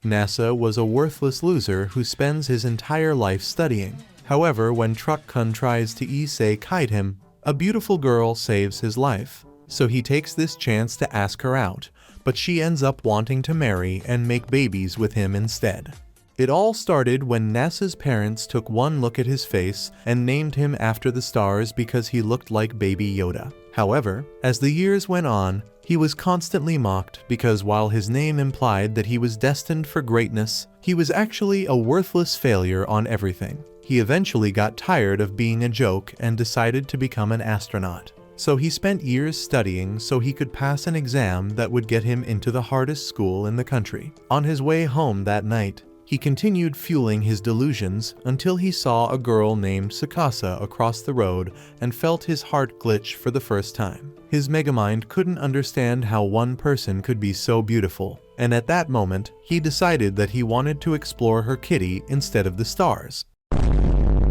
Nasa was a worthless loser who spends his entire life studying. However, when Truck-kun tries to isekai him, a beautiful girl saves his life. So he takes this chance to ask her out, but she ends up wanting to marry and make babies with him instead. It all started when Nasa's parents took one look at his face and named him after the stars because he looked like Baby Yoda. However, as the years went on, he was constantly mocked because while his name implied that he was destined for greatness, he was actually a worthless failure on everything. He eventually got tired of being a joke and decided to become an astronaut. So he spent years studying so he could pass an exam that would get him into the hardest school in the country. On his way home that night, he continued fueling his delusions until he saw a girl named Tsukasa across the road and felt his heart glitch for the first time. His megamind couldn't understand how one person could be so beautiful, and at that moment, he decided that he wanted to explore her kitty instead of the stars.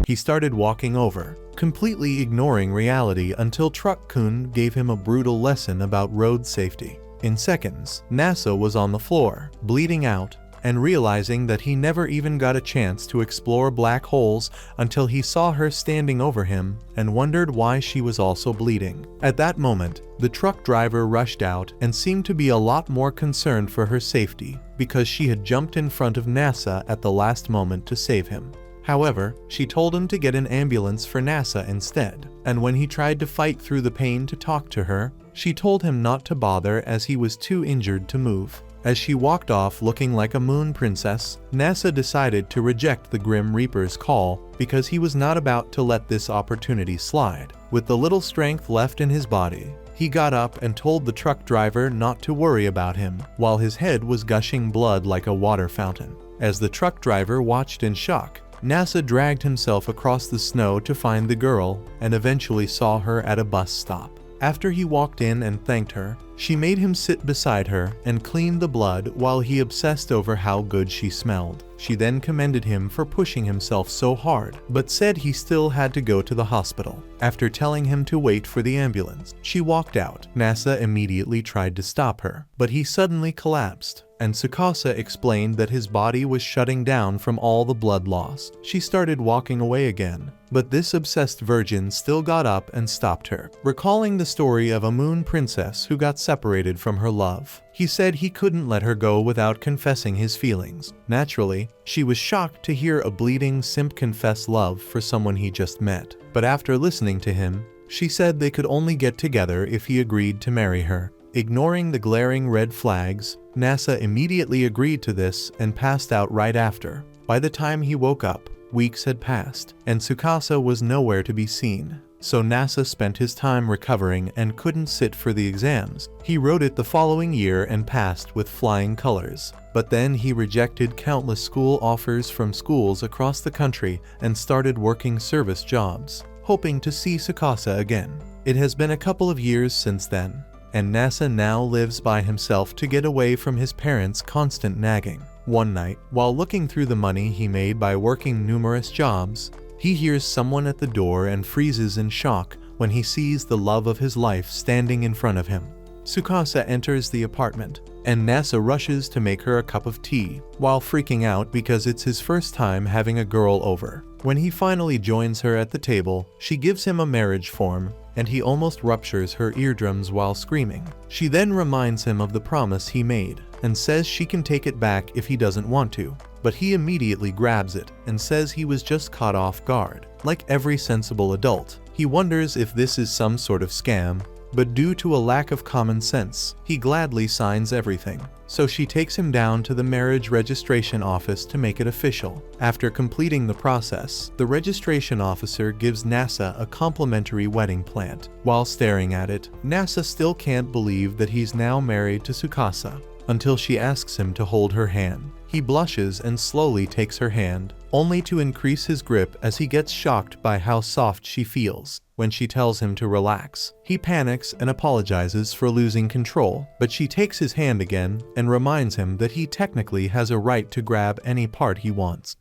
He started walking over, completely ignoring reality until Truck-kun gave him a brutal lesson about road safety. In seconds, Nasa was on the floor, bleeding out, and realizing that he never even got a chance to explore black holes until he saw her standing over him and wondered why she was also bleeding. At that moment, the truck driver rushed out and seemed to be a lot more concerned for her safety because she had jumped in front of Nasa at the last moment to save him. However, she told him to get an ambulance for Nasa instead, and when he tried to fight through the pain to talk to her, she told him not to bother as he was too injured to move. As she walked off looking like a moon princess, Nasa decided to reject the Grim Reaper's call because he was not about to let this opportunity slide. With the little strength left in his body, he got up and told the truck driver not to worry about him, while his head was gushing blood like a water fountain. As the truck driver watched in shock, Nasa dragged himself across the snow to find the girl and eventually saw her at a bus stop. After he walked in and thanked her, she made him sit beside her and cleaned the blood while he obsessed over how good she smelled. She then commended him for pushing himself so hard, but said he still had to go to the hospital. After telling him to wait for the ambulance, she walked out. Nasa immediately tried to stop her, but he suddenly collapsed, and Tsukasa explained that his body was shutting down from all the blood loss. She started walking away again, but this obsessed virgin still got up and stopped her, recalling the story of a moon princess who got separated from her love. He said he couldn't let her go without confessing his feelings. Naturally, she was shocked to hear a bleeding simp confess love for someone he just met. But after listening to him, she said they could only get together if he agreed to marry her. Ignoring the glaring red flags, Nasa immediately agreed to this and passed out right after. By the time he woke up, weeks had passed, and Tsukasa was nowhere to be seen. So Nasa spent his time recovering and couldn't sit for the exams. He wrote it the following year and passed with flying colors. But then he rejected countless school offers from schools across the country and started working service jobs, hoping to see Tsukasa again. It has been a couple of years since then, and Nasa now lives by himself to get away from his parents' constant nagging. One night, while looking through the money he made by working numerous jobs, he hears someone at the door and freezes in shock when he sees the love of his life standing in front of him. Tsukasa enters the apartment, and Nasa rushes to make her a cup of tea, while freaking out because it's his first time having a girl over. When he finally joins her at the table, she gives him a marriage form, and he almost ruptures her eardrums while screaming. She then reminds him of the promise he made, and says she can take it back if he doesn't want to. But he immediately grabs it and says he was just caught off guard. Like every sensible adult, he wonders if this is some sort of scam, but due to a lack of common sense, he gladly signs everything. So she takes him down to the marriage registration office to make it official. After completing the process, the registration officer gives Nasa a complimentary wedding plant. While staring at it, Nasa still can't believe that he's now married to Tsukasa, until she asks him to hold her hand. He blushes and slowly takes her hand, only to increase his grip as he gets shocked by how soft she feels. When she tells him to relax, he panics and apologizes for losing control, but she takes his hand again and reminds him that he technically has a right to grab any part he wants.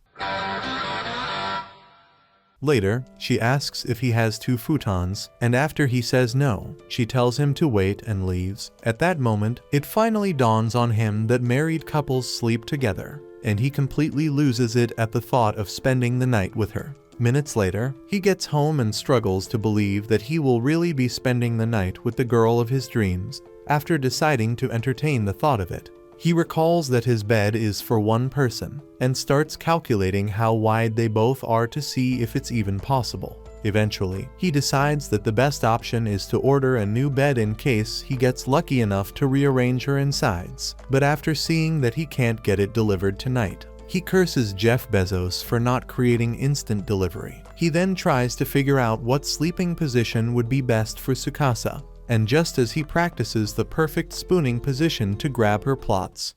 Later, she asks if he has 2 futons, and after he says no, she tells him to wait and leaves. At that moment, it finally dawns on him that married couples sleep together, and he completely loses it at the thought of spending the night with her. Minutes later, he gets home and struggles to believe that he will really be spending the night with the girl of his dreams. After deciding to entertain the thought of it, he recalls that his bed is for 1 person, and starts calculating how wide they both are to see if it's even possible. Eventually, he decides that the best option is to order a new bed in case he gets lucky enough to rearrange her insides, but after seeing that he can't get it delivered tonight, he curses Jeff Bezos for not creating instant delivery. He then tries to figure out what sleeping position would be best for Tsukasa, and just as he practices the perfect spooning position to grab her plots,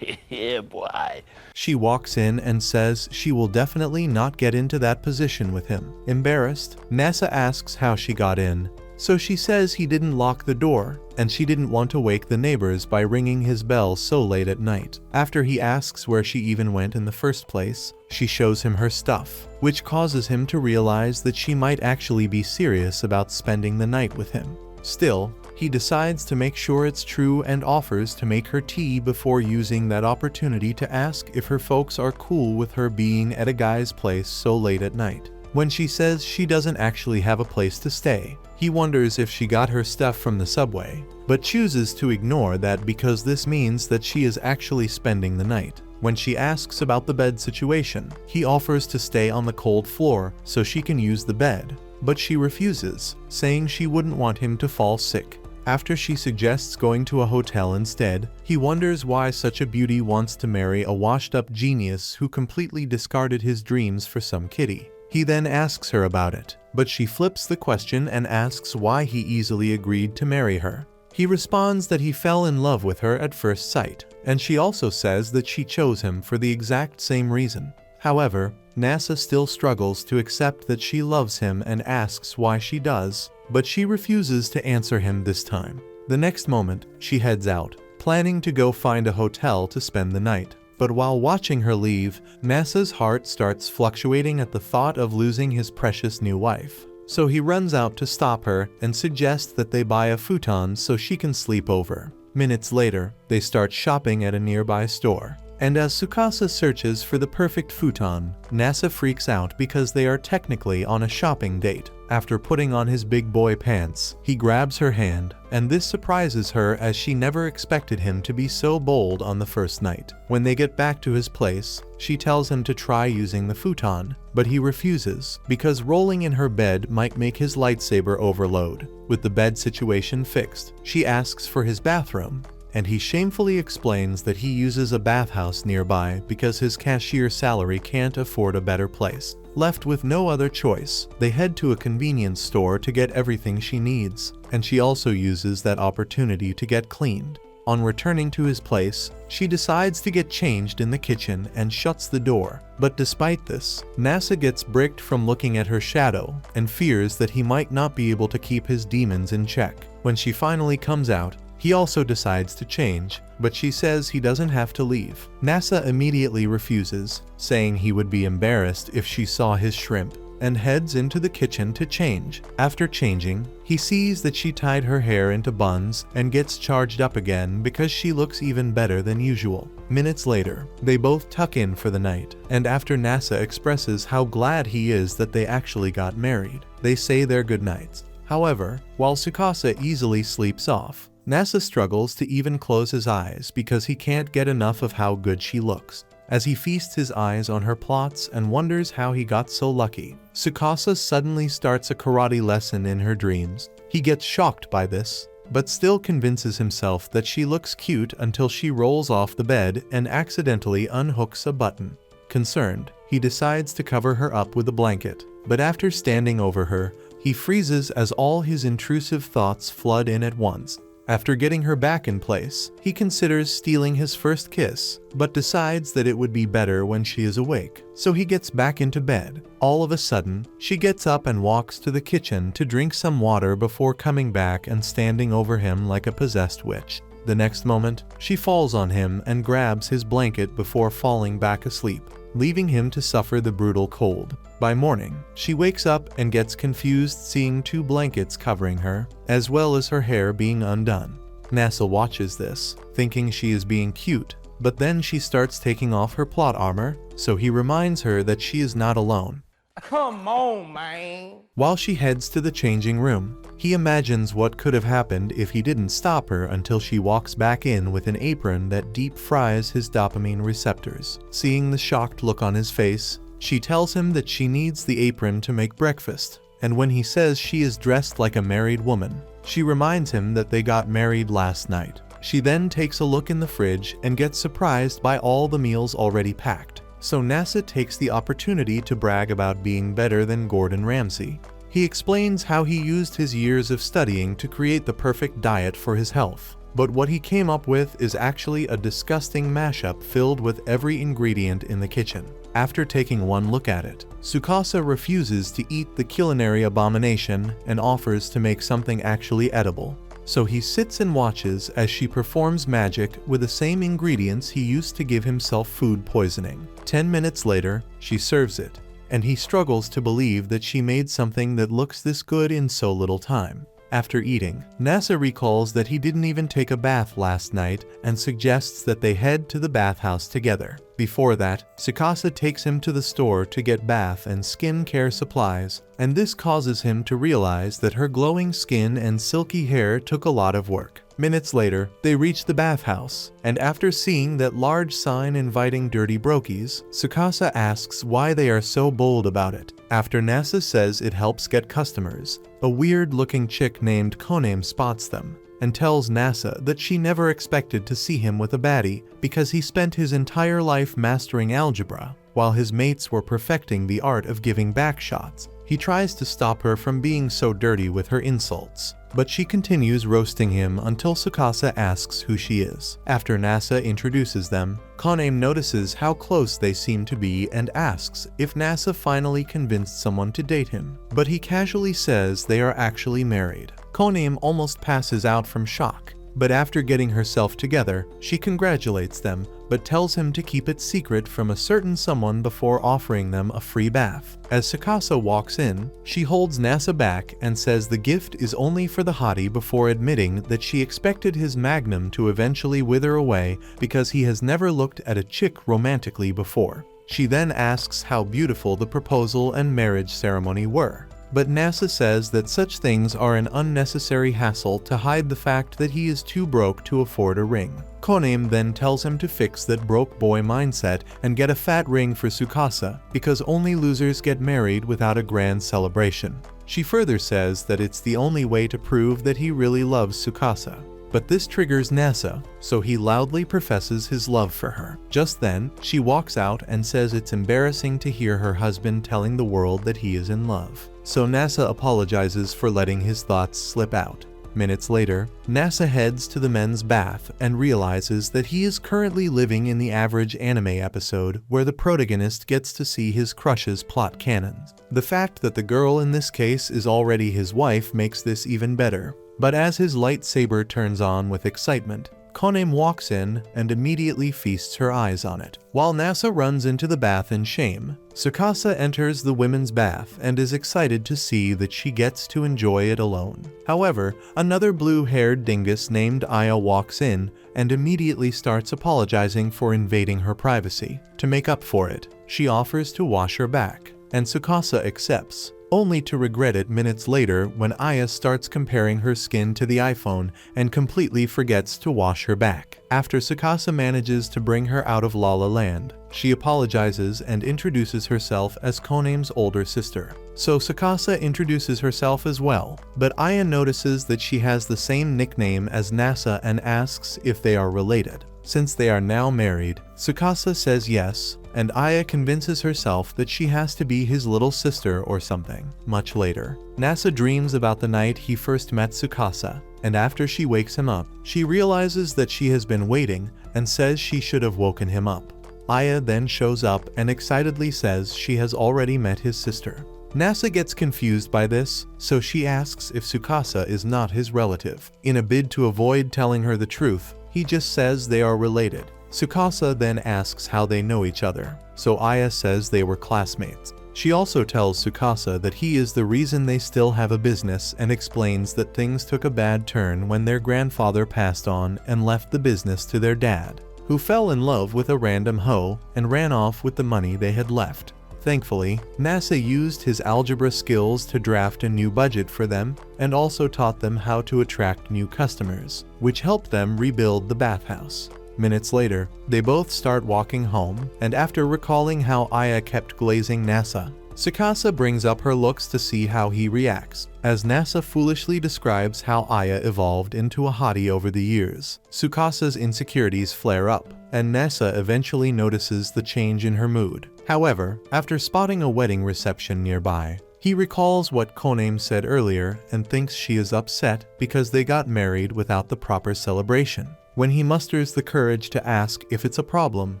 Yeah, boy. she walks in and says she will definitely not get into that position with him. Embarrassed, NASA asks how she got in, so she says he didn't lock the door, and she didn't want to wake the neighbors by ringing his bell so late at night. After he asks where she even went in the first place, she shows him her stuff, which causes him to realize that she might actually be serious about spending the night with him. Still, he decides to make sure it's true and offers to make her tea before using that opportunity to ask if her folks are cool with her being at a guy's place so late at night. When she says she doesn't actually have a place to stay, he wonders if she got her stuff from the subway, but chooses to ignore that because this means that she is actually spending the night. When she asks about the bed situation, he offers to stay on the cold floor so she can use the bed, but she refuses, saying she wouldn't want him to fall sick. After she suggests going to a hotel instead, he wonders why such a beauty wants to marry a washed-up genius who completely discarded his dreams for some kitty. He then asks her about it, but she flips the question and asks why he easily agreed to marry her. He responds that he fell in love with her at first sight, and she also says that she chose him for the exact same reason. However, NASA still struggles to accept that she loves him and asks why she does, but she refuses to answer him this time. The next moment, she heads out, planning to go find a hotel to spend the night. But while watching her leave, NASA's heart starts fluctuating at the thought of losing his precious new wife. So he runs out to stop her and suggests that they buy a futon so she can sleep over. Minutes later, they start shopping at a nearby store. And as Tsukasa searches for the perfect futon, NASA freaks out because they are technically on a shopping date. After putting on his big boy pants, he grabs her hand, and this surprises her as she never expected him to be so bold on the first night. When they get back to his place, she tells him to try using the futon, but he refuses because rolling in her bed might make his lightsaber overload. With the bed situation fixed, she asks for his bathroom, and he shamefully explains that he uses a bathhouse nearby because his cashier salary can't afford a better place. Left with no other choice, they head to a convenience store to get everything she needs, and she also uses that opportunity to get cleaned. On returning to his place, she decides to get changed in the kitchen and shuts the door. But despite this, NASA gets bricked from looking at her shadow and fears that he might not be able to keep his demons in check. When she finally comes out, he also decides to change, but she says he doesn't have to leave. NASA immediately refuses, saying he would be embarrassed if she saw his shrimp, and heads into the kitchen to change. After changing, he sees that she tied her hair into buns and gets charged up again because she looks even better than usual. Minutes later, they both tuck in for the night, and after NASA expresses how glad he is that they actually got married, they say their goodnights. However, while Tsukasa easily sleeps off, NASA struggles to even close his eyes because he can't get enough of how good she looks. As he feasts his eyes on her plots and wonders how he got so lucky, Tsukasa suddenly starts a karate lesson in her dreams. He gets shocked by this, but still convinces himself that she looks cute until she rolls off the bed and accidentally unhooks a button. Concerned, he decides to cover her up with a blanket, but after standing over her, he freezes as all his intrusive thoughts flood in at once. After getting her back in place, he considers stealing his first kiss, but decides that it would be better when she is awake, so he gets back into bed. All of a sudden, she gets up and walks to the kitchen to drink some water before coming back and standing over him like a possessed witch. The next moment, she falls on him and grabs his blanket before falling back asleep, leaving him to suffer the brutal cold. By morning, she wakes up and gets confused seeing two blankets covering her, as well as her hair being undone. NASA watches this, thinking she is being cute, but then she starts taking off her plot armor, so he reminds her that she is not alone. Come on, man. While she heads to the changing room, he imagines what could have happened if he didn't stop her until she walks back in with an apron that deep fries his dopamine receptors. Seeing the shocked look on his face, she tells him that she needs the apron to make breakfast, and when he says she is dressed like a married woman, she reminds him that they got married last night. She then takes a look in the fridge and gets surprised by all the meals already packed. So NASA takes the opportunity to brag about being better than Gordon Ramsay. He explains how he used his years of studying to create the perfect diet for his health. But what he came up with is actually a disgusting mashup filled with every ingredient in the kitchen. After taking one look at it, Tsukasa refuses to eat the culinary abomination and offers to make something actually edible. So he sits and watches as she performs magic with the same ingredients he used to give himself food poisoning. 10 minutes later, she serves it, and he struggles to believe that she made something that looks this good in so little time. After eating, NASA recalls that he didn't even take a bath last night and suggests that they head to the bathhouse together. Before that, Tsukasa takes him to the store to get bath and skin care supplies, and this causes him to realize that her glowing skin and silky hair took a lot of work. Minutes later, they reach the bathhouse, and after seeing that large sign inviting dirty brokies, Tsukasa asks why they are so bold about it. After NASA says it helps get customers, a weird-looking chick named Koname spots them and tells NASA that she never expected to see him with a baddie because he spent his entire life mastering algebra while his mates were perfecting the art of giving back shots. He tries to stop her from being so dirty with her insults, but she continues roasting him until Tsukasa asks who she is. After NASA introduces them, Koname notices how close they seem to be and asks if NASA finally convinced someone to date him, but he casually says they are actually married. Koname almost passes out from shock, but after getting herself together, she congratulates them but tells him to keep it secret from a certain someone before offering them a free bath. As Tsukasa walks in, she holds NASA back and says the gift is only for the hottie before admitting that she expected his magnum to eventually wither away because he has never looked at a chick romantically before. She then asks how beautiful the proposal and marriage ceremony were. But NASA says that such things are an unnecessary hassle to hide the fact that he is too broke to afford a ring. Koname then tells him to fix that broke boy mindset and get a fat ring for Tsukasa because only losers get married without a grand celebration. She further says that it's the only way to prove that he really loves Tsukasa. But this triggers NASA, so he loudly professes his love for her. Just then, she walks out and says it's embarrassing to hear her husband telling the world that he is in love. So NASA apologizes for letting his thoughts slip out. Minutes later, NASA heads to the men's bath and realizes that he is currently living in the average anime episode where the protagonist gets to see his crush's plot cannons. The fact that the girl in this case is already his wife makes this even better. But as his lightsaber turns on with excitement, Koname walks in and immediately feasts her eyes on it. While NASA runs into the bath in shame, Tsukasa enters the women's bath and is excited to see that she gets to enjoy it alone. However, another blue-haired dingus named Aya walks in and immediately starts apologizing for invading her privacy. To make up for it, she offers to wash her back, and Tsukasa accepts, only to regret it minutes later when Aya starts comparing her skin to the iPhone and completely forgets to wash her back. After Tsukasa manages to bring her out of La La Land, she apologizes and introduces herself as Koname's older sister. So Tsukasa introduces herself as well, but Aya notices that she has the same nickname as NASA and asks if they are related. Since they are now married, Tsukasa says yes, and Aya convinces herself that she has to be his little sister or something. Much later, NASA dreams about the night he first met Tsukasa, and after she wakes him up, she realizes that she has been waiting and says she should have woken him up. Aya then shows up and excitedly says she has already met his sister. NASA gets confused by this, so she asks if Tsukasa is not his relative. In a bid to avoid telling her the truth, he just says they are related. Tsukasa then asks how they know each other, so Aya says they were classmates. She also tells Tsukasa that he is the reason they still have a business and explains that things took a bad turn when their grandfather passed on and left the business to their dad, who fell in love with a random hoe and ran off with the money they had left. Thankfully, NASA used his algebra skills to draft a new budget for them and also taught them how to attract new customers, which helped them rebuild the bathhouse. Minutes later, they both start walking home, and after recalling how Aya kept glazing NASA, Tsukasa brings up her looks to see how he reacts, as NASA foolishly describes how Aya evolved into a hottie over the years. Tsukasa's insecurities flare up, and NASA eventually notices the change in her mood. However, after spotting a wedding reception nearby, he recalls what Koname said earlier and thinks she is upset because they got married without the proper celebration. When he musters the courage to ask if it's a problem,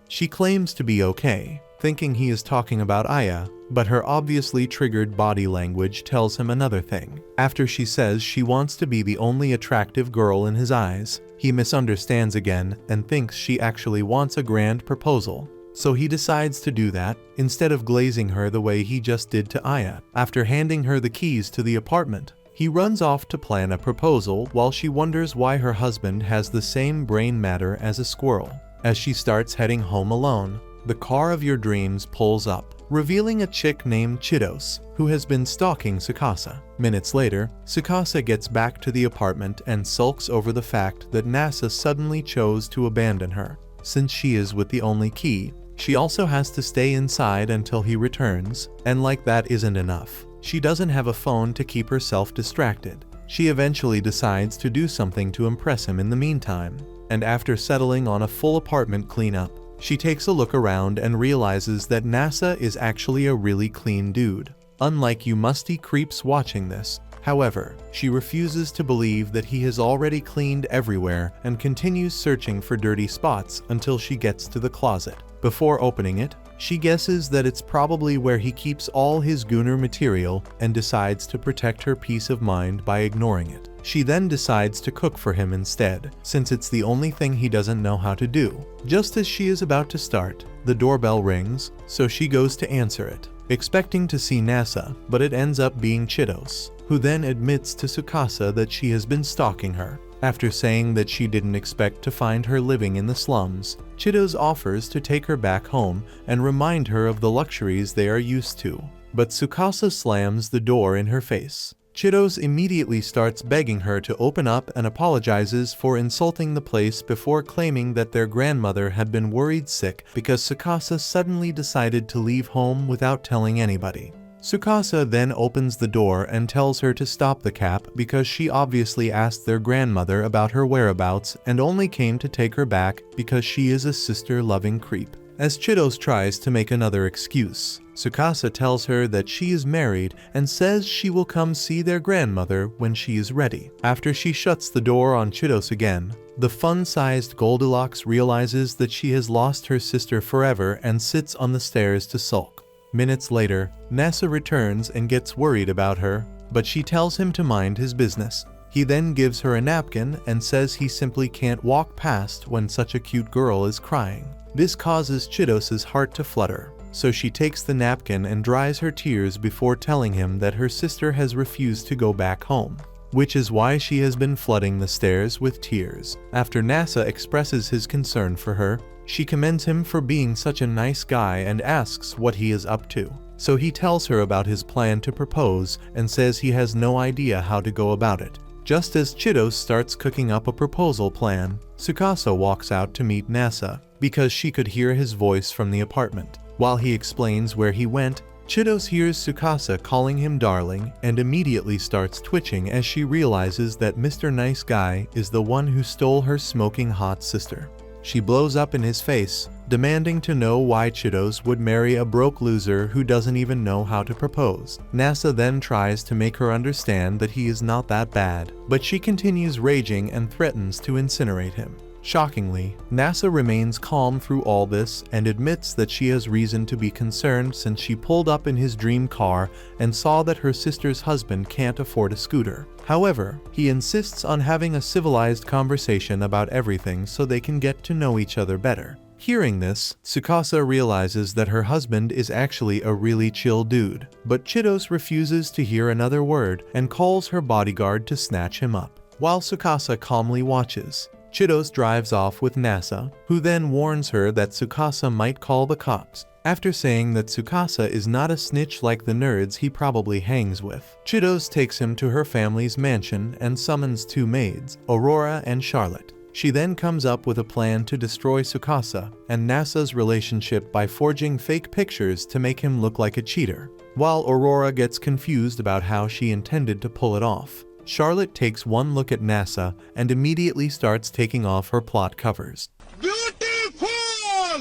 she claims to be okay, thinking he is talking about Aya, but her obviously triggered body language tells him another thing. After she says she wants to be the only attractive girl in his eyes, he misunderstands again and thinks she actually wants a grand proposal. So he decides to do that, instead of glazing her the way he just did to Aya. After handing her the keys to the apartment, he runs off to plan a proposal while she wonders why her husband has the same brain matter as a squirrel. As she starts heading home alone, the car of your dreams pulls up, revealing a chick named Chidos, who has been stalking Tsukasa. Minutes later, Tsukasa gets back to the apartment and sulks over the fact that NASA suddenly chose to abandon her. Since she is with the only key, she also has to stay inside until he returns, and like that isn't enough, she doesn't have a phone to keep herself distracted. She eventually decides to do something to impress him in the meantime, and after settling on a full apartment cleanup, she takes a look around and realizes that NASA is actually a really clean dude, unlike you musty creeps watching this. However, she refuses to believe that he has already cleaned everywhere and continues searching for dirty spots until she gets to the closet. Before opening it, she guesses that it's probably where he keeps all his Gunner material and decides to protect her peace of mind by ignoring it. She then decides to cook for him instead, since it's the only thing he doesn't know how to do. Just as she is about to start, the doorbell rings, so she goes to answer it, expecting to see NASA, but it ends up being Chidos, who then admits to Tsukasa that she has been stalking her. After saying that she didn't expect to find her living in the slums, Chidos offers to take her back home and remind her of the luxuries they are used to. But Tsukasa slams the door in her face. Chidos immediately starts begging her to open up and apologizes for insulting the place before claiming that their grandmother had been worried sick because Tsukasa suddenly decided to leave home without telling anybody. Tsukasa then opens the door and tells her to stop the cap because she obviously asked their grandmother about her whereabouts and only came to take her back because she is a sister-loving creep. As Chidos tries to make another excuse, Tsukasa tells her that she is married and says she will come see their grandmother when she is ready. After she shuts the door on Chidos again, the fun-sized Goldilocks realizes that she has lost her sister forever and sits on the stairs to sulk. Minutes later, NASA returns and gets worried about her, but she tells him to mind his business. He then gives her a napkin and says he simply can't walk past when such a cute girl is crying. This causes Chidos' heart to flutter, so she takes the napkin and dries her tears before telling him that her sister has refused to go back home, which is why she has been flooding the stairs with tears. After NASA expresses his concern for her, she commends him for being such a nice guy and asks what he is up to. So he tells her about his plan to propose and says he has no idea how to go about it. Just as Chidos starts cooking up a proposal plan, Tsukasa walks out to meet NASA because she could hear his voice from the apartment. While he explains where he went, Chidos hears Tsukasa calling him darling and immediately starts twitching as she realizes that Mr. Nice Guy is the one who stole her smoking hot sister. She blows up in his face, demanding to know why Chidos would marry a broke loser who doesn't even know how to propose. NASA then tries to make her understand that he is not that bad, but she continues raging and threatens to incinerate him. Shockingly, NASA remains calm through all this and admits that she has reason to be concerned since she pulled up in his dream car and saw that her sister's husband can't afford a scooter. However, he insists on having a civilized conversation about everything so they can get to know each other better. Hearing this, Tsukasa realizes that her husband is actually a really chill dude, but Chitos refuses to hear another word and calls her bodyguard to snatch him up. While Tsukasa calmly watches, Chitos drives off with NASA, who then warns her that Tsukasa might call the cops. After saying that Tsukasa is not a snitch like the nerds he probably hangs with, Chitos takes him to her family's mansion and summons two maids, Aurora and Charlotte. She then comes up with a plan to destroy Tsukasa and NASA's relationship by forging fake pictures to make him look like a cheater. While Aurora gets confused about how she intended to pull it off, Charlotte takes one look at NASA and immediately starts taking off her plot covers. Beautiful!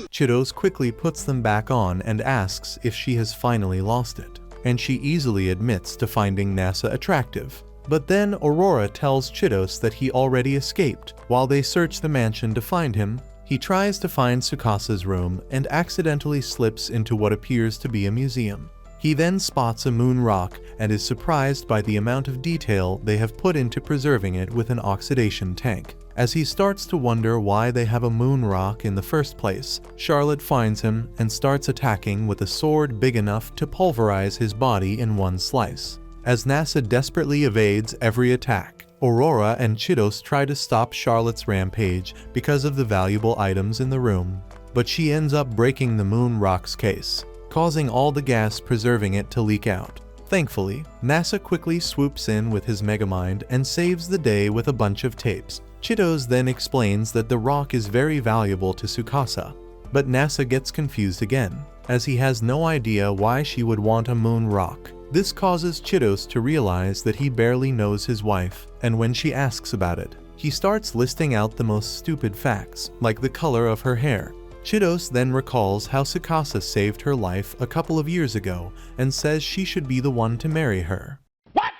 Chitos quickly puts them back on and asks if she has finally lost it, and she easily admits to finding NASA attractive. But then Aurora tells Chitos that he already escaped. While they search the mansion to find him, he tries to find Tsukasa's room and accidentally slips into what appears to be a museum. He then spots a moon rock and is surprised by the amount of detail they have put into preserving it with an oxidation tank. As he starts to wonder why they have a moon rock in the first place, Charlotte finds him and starts attacking with a sword big enough to pulverize his body in one slice. As NASA desperately evades every attack, Aurora and Chitos try to stop Charlotte's rampage because of the valuable items in the room, but she ends up breaking the moon rock's case, causing all the gas preserving it to leak out. Thankfully, NASA quickly swoops in with his megamind and saves the day with a bunch of tapes. Chitos then explains that the rock is very valuable to Tsukasa, but NASA gets confused again, as he has no idea why she would want a moon rock. This causes Chitos to realize that he barely knows his wife, and when she asks about it, he starts listing out the most stupid facts, like the color of her hair. Chitos then recalls how Tsukasa saved her life a couple of years ago and says she should be the one to marry her. What?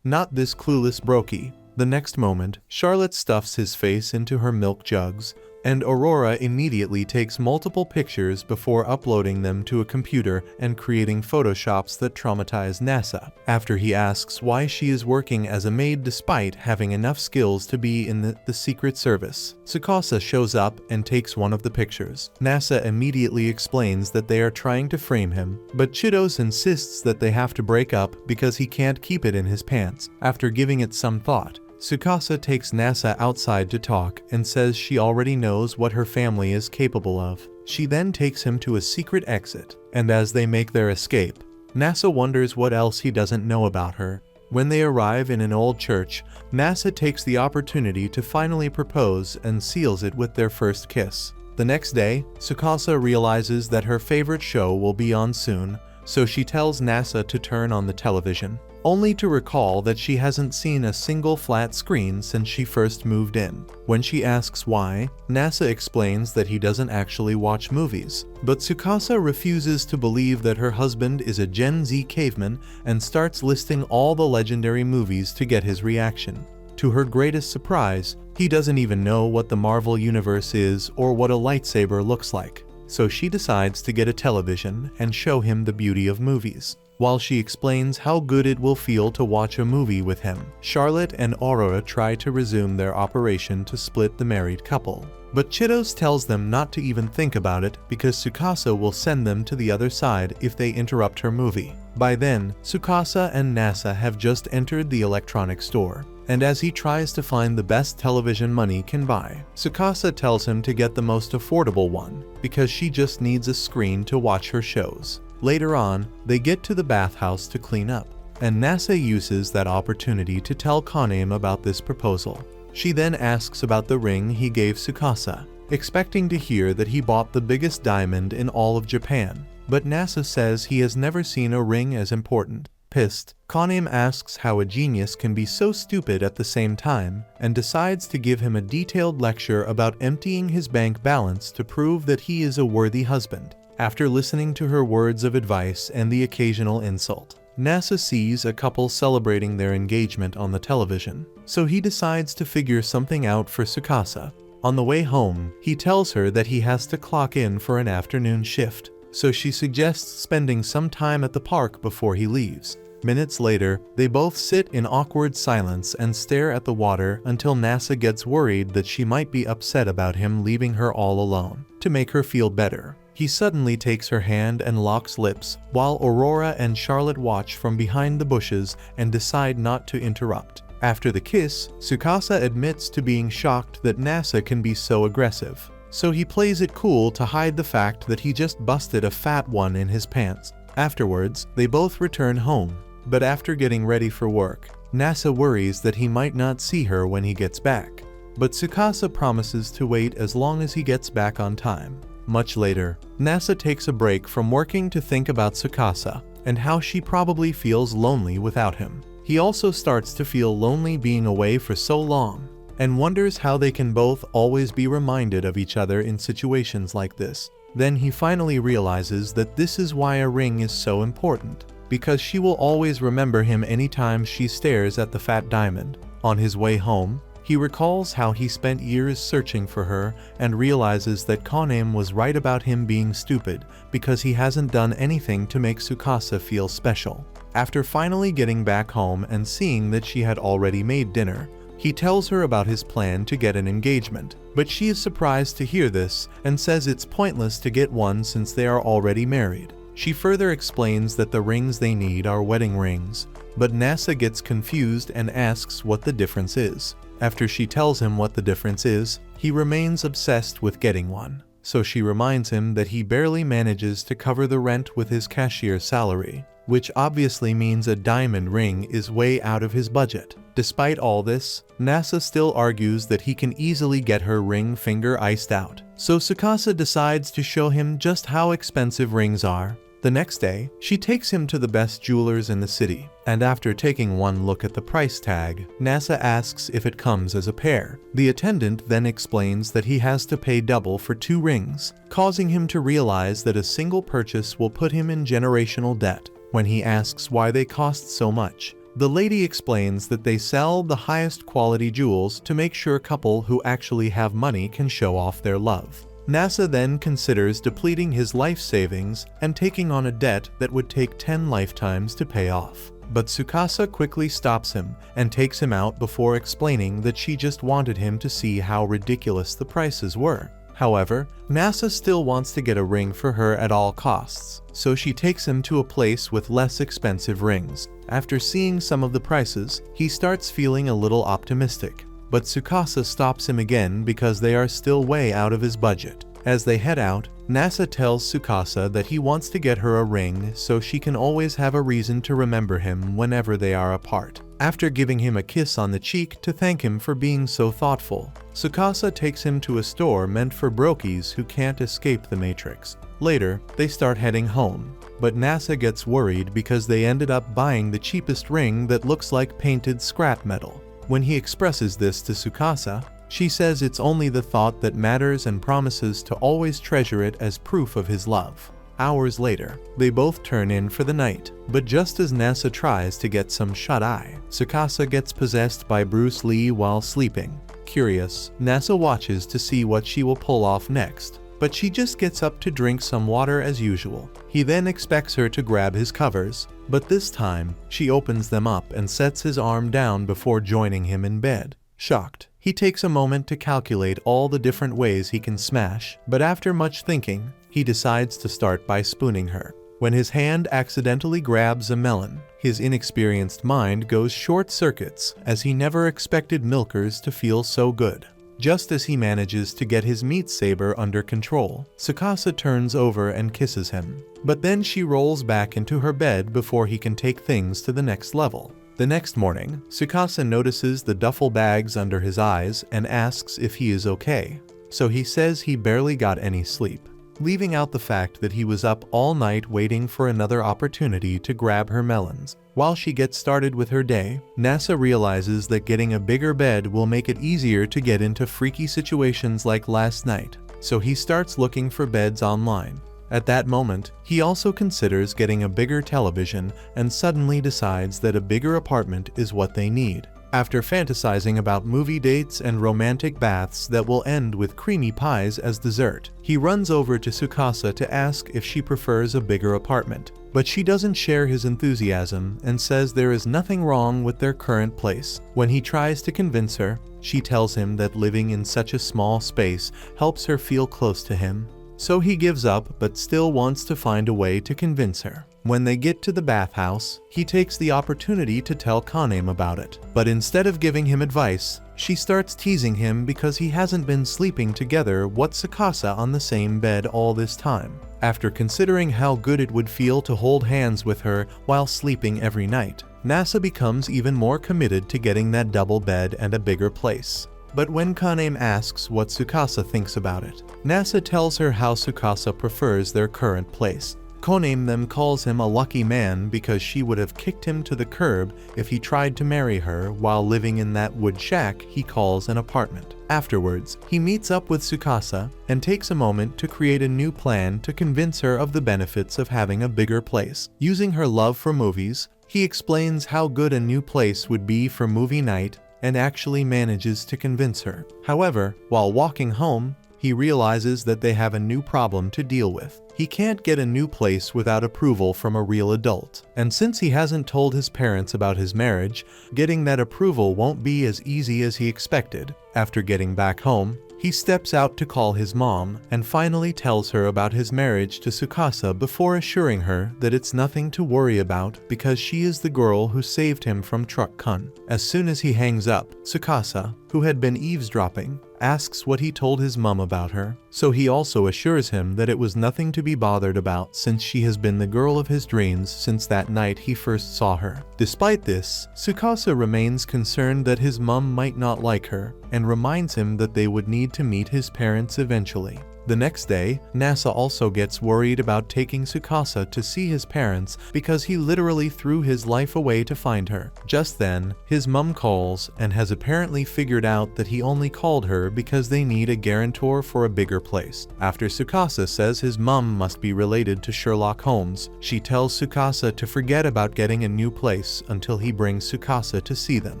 Not this clueless brokey. The next moment, Charlotte stuffs his face into her milk jugs, and Aurora immediately takes multiple pictures before uploading them to a computer and creating photoshops that traumatize NASA. After he asks why she is working as a maid despite having enough skills to be in the Secret Service, Tsukasa shows up and takes one of the pictures. NASA immediately explains that they are trying to frame him, but Chitos insists that they have to break up because he can't keep it in his pants. After giving it some thought, Tsukasa takes NASA outside to talk and says she already knows what her family is capable of. She then takes him to a secret exit, and as they make their escape, NASA wonders what else he doesn't know about her. When they arrive in an old church, NASA takes the opportunity to finally propose and seals it with their first kiss. The next day, Tsukasa realizes that her favorite show will be on soon, so she tells NASA to turn on the television, only to recall that she hasn't seen a single flat screen since she first moved in. When she asks why, NASA explains that he doesn't actually watch movies, but Tsukasa refuses to believe that her husband is a Gen Z caveman and starts listing all the legendary movies to get his reaction. To her greatest surprise, he doesn't even know what the Marvel Universe is or what a lightsaber looks like, so she decides to get a television and show him the beauty of movies. While she explains how good it will feel to watch a movie with him, Charlotte and Aurora try to resume their operation to split the married couple. But Chitos tells them not to even think about it because Tsukasa will send them to the other side if they interrupt her movie. By then, Tsukasa and NASA have just entered the electronics store, and as he tries to find the best television money can buy, Tsukasa tells him to get the most affordable one because she just needs a screen to watch her shows. Later on, they get to the bathhouse to clean up, and NASA uses that opportunity to tell Kaname about this proposal. She then asks about the ring he gave Tsukasa, expecting to hear that he bought the biggest diamond in all of Japan, but NASA says he has never seen a ring as important. Pissed, Kaname asks how a genius can be so stupid at the same time, and decides to give him a detailed lecture about emptying his bank balance to prove that he is a worthy husband. After listening to her words of advice and the occasional insult, NASA sees a couple celebrating their engagement on the television, so he decides to figure something out for Tsukasa. On the way home, he tells her that he has to clock in for an afternoon shift, so she suggests spending some time at the park before he leaves. Minutes later, they both sit in awkward silence and stare at the water until Nasa gets worried that she might be upset about him leaving her all alone. To make her feel better, he suddenly takes her hand and locks lips, while Aurora and Charlotte watch from behind the bushes and decide not to interrupt. After the kiss, Tsukasa admits to being shocked that Nasa can be so aggressive, so he plays it cool to hide the fact that he just busted a fat one in his pants. Afterwards, they both return home, but after getting ready for work, Nasa worries that he might not see her when he gets back. But Tsukasa promises to wait as long as he gets back on time. Much later, Nasa takes a break from working to think about Tsukasa and how she probably feels lonely without him. He also starts to feel lonely being away for so long, and wonders how they can both always be reminded of each other in situations like this. Then he finally realizes that this is why a ring is so important, because she will always remember him anytime she stares at the fat diamond. On his way home, he recalls how he spent years searching for her and realizes that Konem was right about him being stupid because he hasn't done anything to make Tsukasa feel special. After finally getting back home and seeing that she had already made dinner, he tells her about his plan to get an engagement, but she is surprised to hear this and says it's pointless to get one since they are already married. She further explains that the rings they need are wedding rings, but Nasa gets confused and asks what the difference is. After she tells him what the difference is, he remains obsessed with getting one, so she reminds him that he barely manages to cover the rent with his cashier's salary, which obviously means a diamond ring is way out of his budget. Despite all this, Nasa still argues that he can easily get her ring finger iced out, so Tsukasa decides to show him just how expensive rings are. The next day, she takes him to the best jewelers in the city, and after taking one look at the price tag, Nasa asks if it comes as a pair. The attendant then explains that he has to pay double for 2 rings, causing him to realize that a single purchase will put him in generational debt. When he asks why they cost so much, the lady explains that they sell the highest quality jewels to make sure a couple who actually have money can show off their love. Nasa then considers depleting his life savings and taking on a debt that would take 10 lifetimes to pay off. But Tsukasa quickly stops him and takes him out before explaining that she just wanted him to see how ridiculous the prices were. However, Nasa still wants to get a ring for her at all costs, so she takes him to a place with less expensive rings. After seeing some of the prices, he starts feeling a little optimistic, but Tsukasa stops him again because they are still way out of his budget. As they head out, Nasa tells Tsukasa that he wants to get her a ring so she can always have a reason to remember him whenever they are apart. After giving him a kiss on the cheek to thank him for being so thoughtful, Tsukasa takes him to a store meant for brokies who can't escape the Matrix. Later, they start heading home, but Nasa gets worried because they ended up buying the cheapest ring that looks like painted scrap metal. When he expresses this to Tsukasa, she says it's only the thought that matters and promises to always treasure it as proof of his love. Hours later, they both turn in for the night, but just as Nasa tries to get some shut-eye, Tsukasa gets possessed by Bruce Lee while sleeping. Curious, Nasa watches to see what she will pull off next, but she just gets up to drink some water as usual. He then expects her to grab his covers, but this time, she opens them up and sets his arm down before joining him in bed. Shocked, he takes a moment to calculate all the different ways he can smash, but after much thinking, he decides to start by spooning her. When his hand accidentally grabs a melon, his inexperienced mind goes short circuits as he never expected milkers to feel so good. Just as he manages to get his meat saber under control, Tsukasa turns over and kisses him. But then she rolls back into her bed before he can take things to the next level. The next morning, Tsukasa notices the duffel bags under his eyes and asks if he is okay. So he says he barely got any sleep, leaving out the fact that he was up all night waiting for another opportunity to grab her melons. While she gets started with her day, Nasa realizes that getting a bigger bed will make it easier to get into freaky situations like last night, so he starts looking for beds online. At that moment, he also considers getting a bigger television and suddenly decides that a bigger apartment is what they need. After fantasizing about movie dates and romantic baths that will end with creamy pies as dessert, he runs over to Tsukasa to ask if she prefers a bigger apartment. But she doesn't share his enthusiasm and says there is nothing wrong with their current place. When he tries to convince her, she tells him that living in such a small space helps her feel close to him. So he gives up but still wants to find a way to convince her. When they get to the bathhouse, he takes the opportunity to tell Kaname about it. But instead of giving him advice, she starts teasing him because he hasn't been sleeping together with Tsukasa on the same bed all this time. After considering how good it would feel to hold hands with her while sleeping every night, Nasa becomes even more committed to getting that double bed and a bigger place. But when Kaname asks what Tsukasa thinks about it, Nasa tells her how Tsukasa prefers their current place. Kaname then calls him a lucky man because she would have kicked him to the curb if he tried to marry her while living in that wood shack he calls an apartment. Afterwards, he meets up with Tsukasa and takes a moment to create a new plan to convince her of the benefits of having a bigger place. Using her love for movies, he explains how good a new place would be for movie night and actually manages to convince her. However, while walking home, he realizes that they have a new problem to deal with. He can't get a new place without approval from a real adult. And since he hasn't told his parents about his marriage, getting that approval won't be as easy as he expected. After getting back home, he steps out to call his mom and finally tells her about his marriage to Tsukasa before assuring her that it's nothing to worry about because she is the girl who saved him from Truck Kun. As soon as he hangs up, Tsukasa, who had been eavesdropping, asks what he told his mom about her, so he also assures him that it was nothing to be bothered about since she has been the girl of his dreams since that night he first saw her. Despite this, Tsukasa remains concerned that his mom might not like her and reminds him that they would need to meet his parents eventually. The next day, Nasa also gets worried about taking Tsukasa to see his parents because he literally threw his life away to find her. Just then, his mom calls and has apparently figured out that he only called her because they need a guarantor for a bigger place. After Tsukasa says his mom must be related to Sherlock Holmes, she tells Tsukasa to forget about getting a new place until he brings Tsukasa to see them.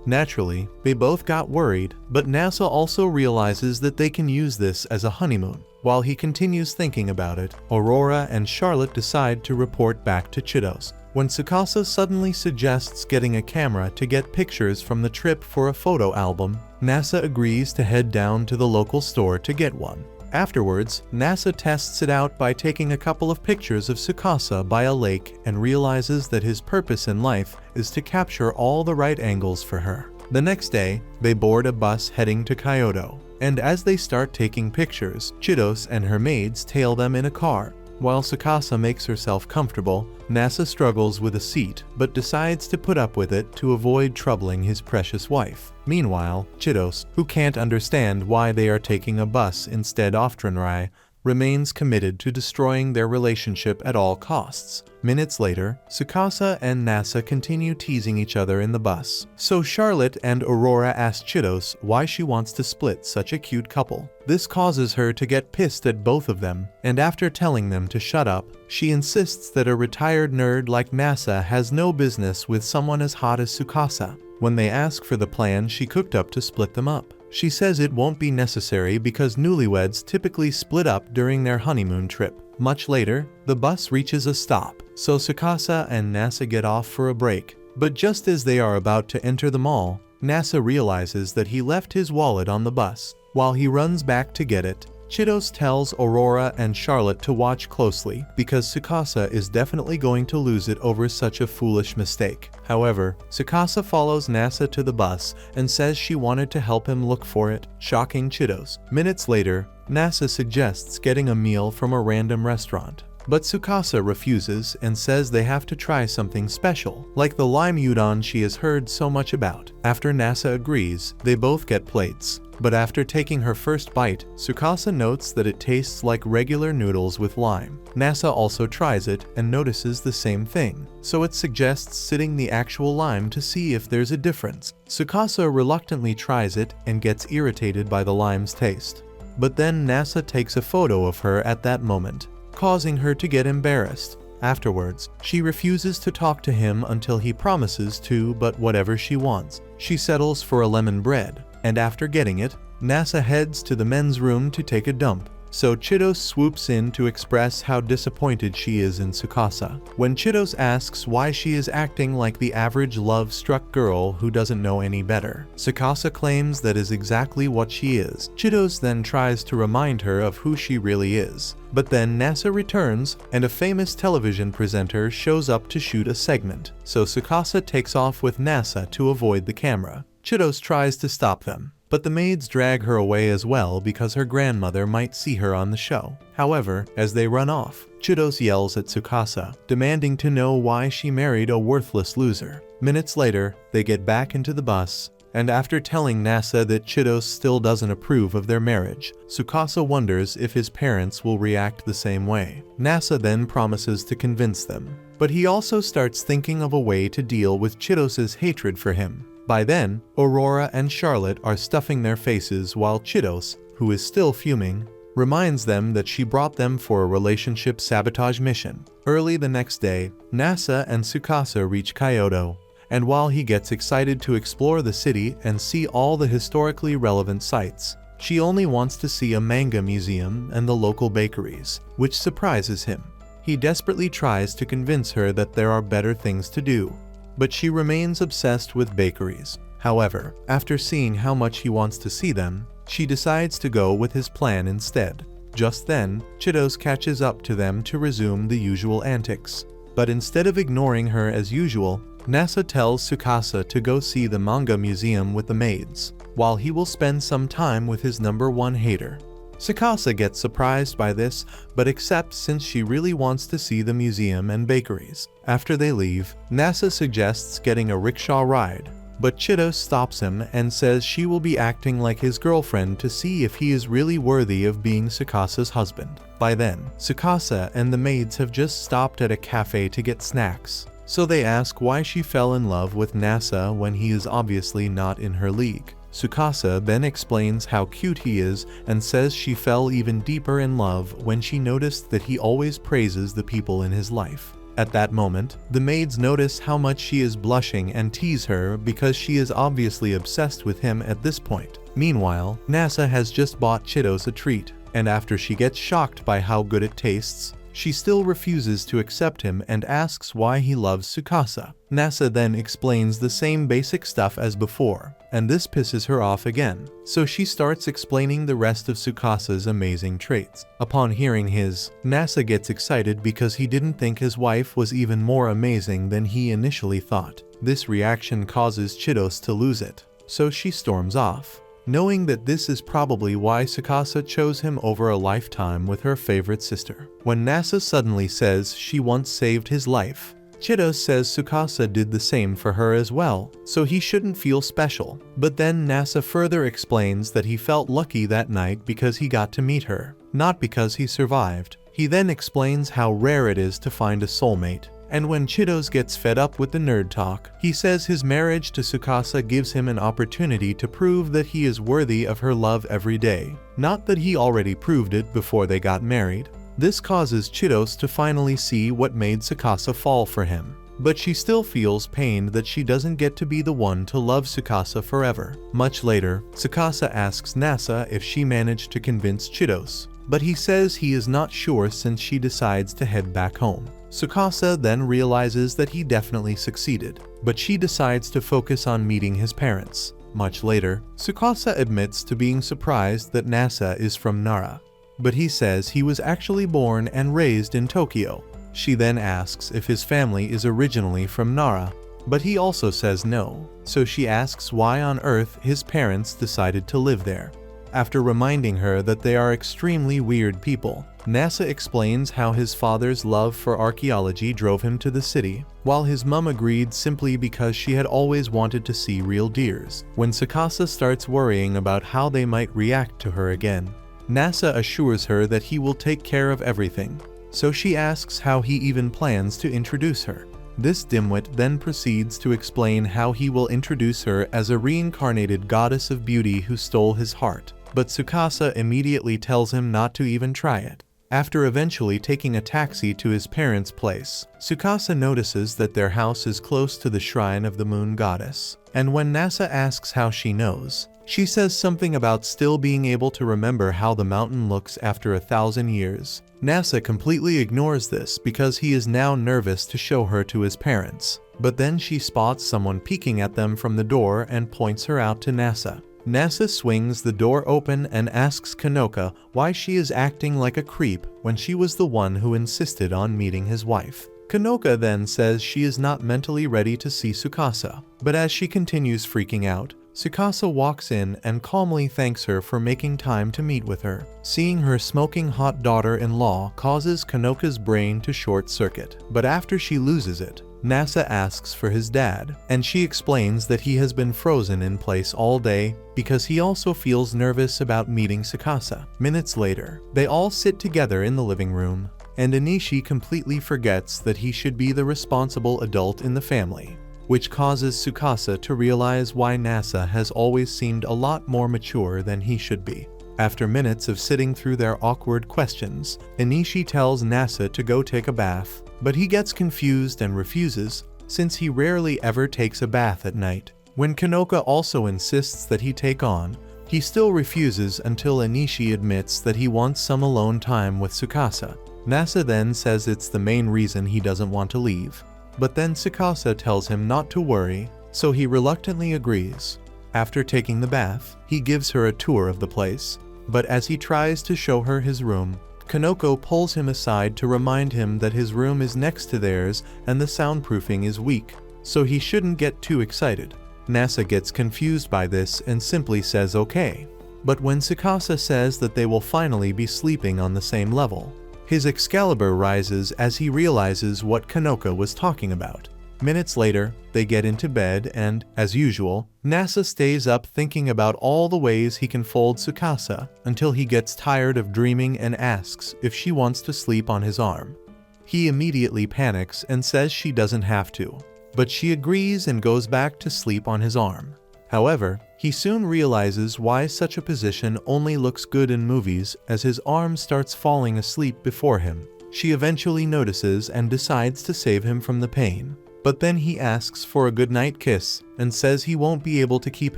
Naturally, they both got worried, but Nasa also realizes that they can use this as a honeymoon. While he continues thinking about it, Aurora and Charlotte decide to report back to Chitos. When Tsukasa suddenly suggests getting a camera to get pictures from the trip for a photo album, Nasa agrees to head down to the local store to get one. Afterwards, Nasa tests it out by taking a couple of pictures of Tsukasa by a lake and realizes that his purpose in life is to capture all the right angles for her. The next day, they board a bus heading to Kyoto, and as they start taking pictures, Chitos and her maids tail them in a car. While Tsukasa makes herself comfortable, Nasa struggles with a seat but decides to put up with it to avoid troubling his precious wife. Meanwhile, Chitos, who can't understand why they are taking a bus instead of tramway, remains committed to destroying their relationship at all costs. Minutes later, Tsukasa and Nasa continue teasing each other in the bus. So Charlotte and Aurora ask Chitos why she wants to split such a cute couple. This causes her to get pissed at both of them, and after telling them to shut up, she insists that a retired nerd like Nasa has no business with someone as hot as Tsukasa. When they ask for the plan she cooked up to split them up, she says it won't be necessary because newlyweds typically split up during their honeymoon trip. Much later, the bus reaches a stop, so Tsukasa and Nasa get off for a break. But just as they are about to enter the mall, Nasa realizes that he left his wallet on the bus. While he runs back to get it, Chitos tells Aurora and Charlotte to watch closely because Tsukasa is definitely going to lose it over such a foolish mistake. However, Tsukasa follows Nasa to the bus and says she wanted to help him look for it, shocking Chitos. Minutes later, Nasa suggests getting a meal from a random restaurant. But Tsukasa refuses and says they have to try something special, like the lime udon she has heard so much about. After Nasa agrees, they both get plates. But after taking her first bite, Tsukasa notes that it tastes like regular noodles with lime. Nasa also tries it and notices the same thing, so it suggests sitting the actual lime to see if there's a difference. Tsukasa reluctantly tries it and gets irritated by the lime's taste. But then Nasa takes a photo of her at that moment, causing her to get embarrassed. Afterwards, she refuses to talk to him until he promises to, but whatever she wants, she settles for a lemon bread, and after getting it, Nasa heads to the men's room to take a dump. So Chitos swoops in to express how disappointed she is in Tsukasa. When Chitos asks why she is acting like the average love-struck girl who doesn't know any better, Tsukasa claims that is exactly what she is. Chitos then tries to remind her of who she really is. But then Nasa returns, and a famous television presenter shows up to shoot a segment, so Tsukasa takes off with Nasa to avoid the camera. Chitos tries to stop them, but the maids drag her away as well because her grandmother might see her on the show. However, as they run off, Chitos yells at Tsukasa, demanding to know why she married a worthless loser. Minutes later, they get back into the bus, and after telling Nasa that Chitos still doesn't approve of their marriage, Tsukasa wonders if his parents will react the same way. Nasa then promises to convince them, but he also starts thinking of a way to deal with Chitos's hatred for him. By then, Aurora and Charlotte are stuffing their faces while Chitos, who is still fuming, reminds them that she brought them for a relationship sabotage mission. Early the next day, Nasa and Tsukasa reach Kyoto, and while he gets excited to explore the city and see all the historically relevant sites, she only wants to see a manga museum and the local bakeries, which surprises him. He desperately tries to convince her that there are better things to do, but she remains obsessed with bakeries. However, after seeing how much he wants to see them, she decides to go with his plan instead. Just then, Chitos catches up to them to resume the usual antics. But instead of ignoring her as usual, Nasa tells Tsukasa to go see the manga museum with the maids, while he will spend some time with his #1 hater. Tsukasa gets surprised by this, but accepts since she really wants to see the museum and bakeries. After they leave, Nasa suggests getting a rickshaw ride, but Chitos stops him and says she will be acting like his girlfriend to see if he is really worthy of being Tsukasa's husband. By then, Tsukasa and the maids have just stopped at a cafe to get snacks, so they ask why she fell in love with Nasa when he is obviously not in her league. Tsukasa then explains how cute he is and says she fell even deeper in love when she noticed that he always praises the people in his life. At that moment, the maids notice how much she is blushing and tease her because she is obviously obsessed with him at this point. Meanwhile, Nasa has just bought Chitos a treat, and after she gets shocked by how good it tastes, she still refuses to accept him and asks why he loves Tsukasa. Nasa then explains the same basic stuff as before, and this pisses her off again, so she starts explaining the rest of Tsukasa's amazing traits. Upon hearing his, Nasa gets excited because he didn't think his wife was even more amazing than he initially thought. This reaction causes Chitos to lose it, so she storms off, knowing that this is probably why Tsukasa chose him over a lifetime with her favorite sister. When Nasa suddenly says she once saved his life, Chitos says Tsukasa did the same for her as well, so he shouldn't feel special. But then Nasa further explains that he felt lucky that night because he got to meet her, not because he survived. He then explains how rare it is to find a soulmate. And when Chitos gets fed up with the nerd talk, he says his marriage to Tsukasa gives him an opportunity to prove that he is worthy of her love every day. Not that he already proved it before they got married. This causes Chitos to finally see what made Tsukasa fall for him. But she still feels pained that she doesn't get to be the one to love Tsukasa forever. Much later, Tsukasa asks Nasa if she managed to convince Chitos, but he says he is not sure since she decides to head back home. Tsukasa then realizes that he definitely succeeded, but she decides to focus on meeting his parents. Much later, Tsukasa admits to being surprised that Nasa is from Nara, but he says he was actually born and raised in Tokyo. She then asks if his family is originally from Nara, but he also says no, so she asks why on earth his parents decided to live there. After reminding her that they are extremely weird people, Nasa explains how his father's love for archaeology drove him to the city, while his mum agreed simply because she had always wanted to see real deers. When Tsukasa starts worrying about how they might react to her again, Nasa assures her that he will take care of everything, so she asks how he even plans to introduce her. This dimwit then proceeds to explain how he will introduce her as a reincarnated goddess of beauty who stole his heart, but Tsukasa immediately tells him not to even try it. After eventually taking a taxi to his parents' place, Tsukasa notices that their house is close to the shrine of the moon goddess. And when Nasa asks how she knows, she says something about still being able to remember how the mountain looks after 1,000 years. Nasa completely ignores this because he is now nervous to show her to his parents. But then she spots someone peeking at them from the door and points her out to Nasa. Nasa swings the door open and asks Kanoka why she is acting like a creep when she was the one who insisted on meeting his wife. Kanoka then says she is not mentally ready to see Tsukasa, but as she continues freaking out, Tsukasa walks in and calmly thanks her for making time to meet with her. Seeing her smoking hot daughter-in-law causes Kanoka's brain to short-circuit, but after she loses it, Nasa asks for his dad, and she explains that he has been frozen in place all day because he also feels nervous about meeting Tsukasa. Minutes later, they all sit together in the living room, and Anishi completely forgets that he should be the responsible adult in the family, which causes Tsukasa to realize why Nasa has always seemed a lot more mature than he should be. After minutes of sitting through their awkward questions, Anishi tells Nasa to go take a bath, but he gets confused and refuses, since he rarely ever takes a bath at night. When Kanoka also insists that he take on, he still refuses until Anishi admits that he wants some alone time with Tsukasa. Nasa then says it's the main reason he doesn't want to leave, but then Tsukasa tells him not to worry, so he reluctantly agrees. After taking the bath, he gives her a tour of the place, but as he tries to show her his room, Kanoko pulls him aside to remind him that his room is next to theirs and the soundproofing is weak, so he shouldn't get too excited. Nasa gets confused by this and simply says okay. But when Tsukasa says that they will finally be sleeping on the same level, his Excalibur rises as he realizes what Kanoko was talking about. Minutes later, they get into bed and, as usual, Nasa stays up thinking about all the ways he can fold Tsukasa until he gets tired of dreaming and asks if she wants to sleep on his arm. He immediately panics and says she doesn't have to, but she agrees and goes back to sleep on his arm. However, he soon realizes why such a position only looks good in movies as his arm starts falling asleep before him. She eventually notices and decides to save him from the pain. But then he asks for a goodnight kiss and says he won't be able to keep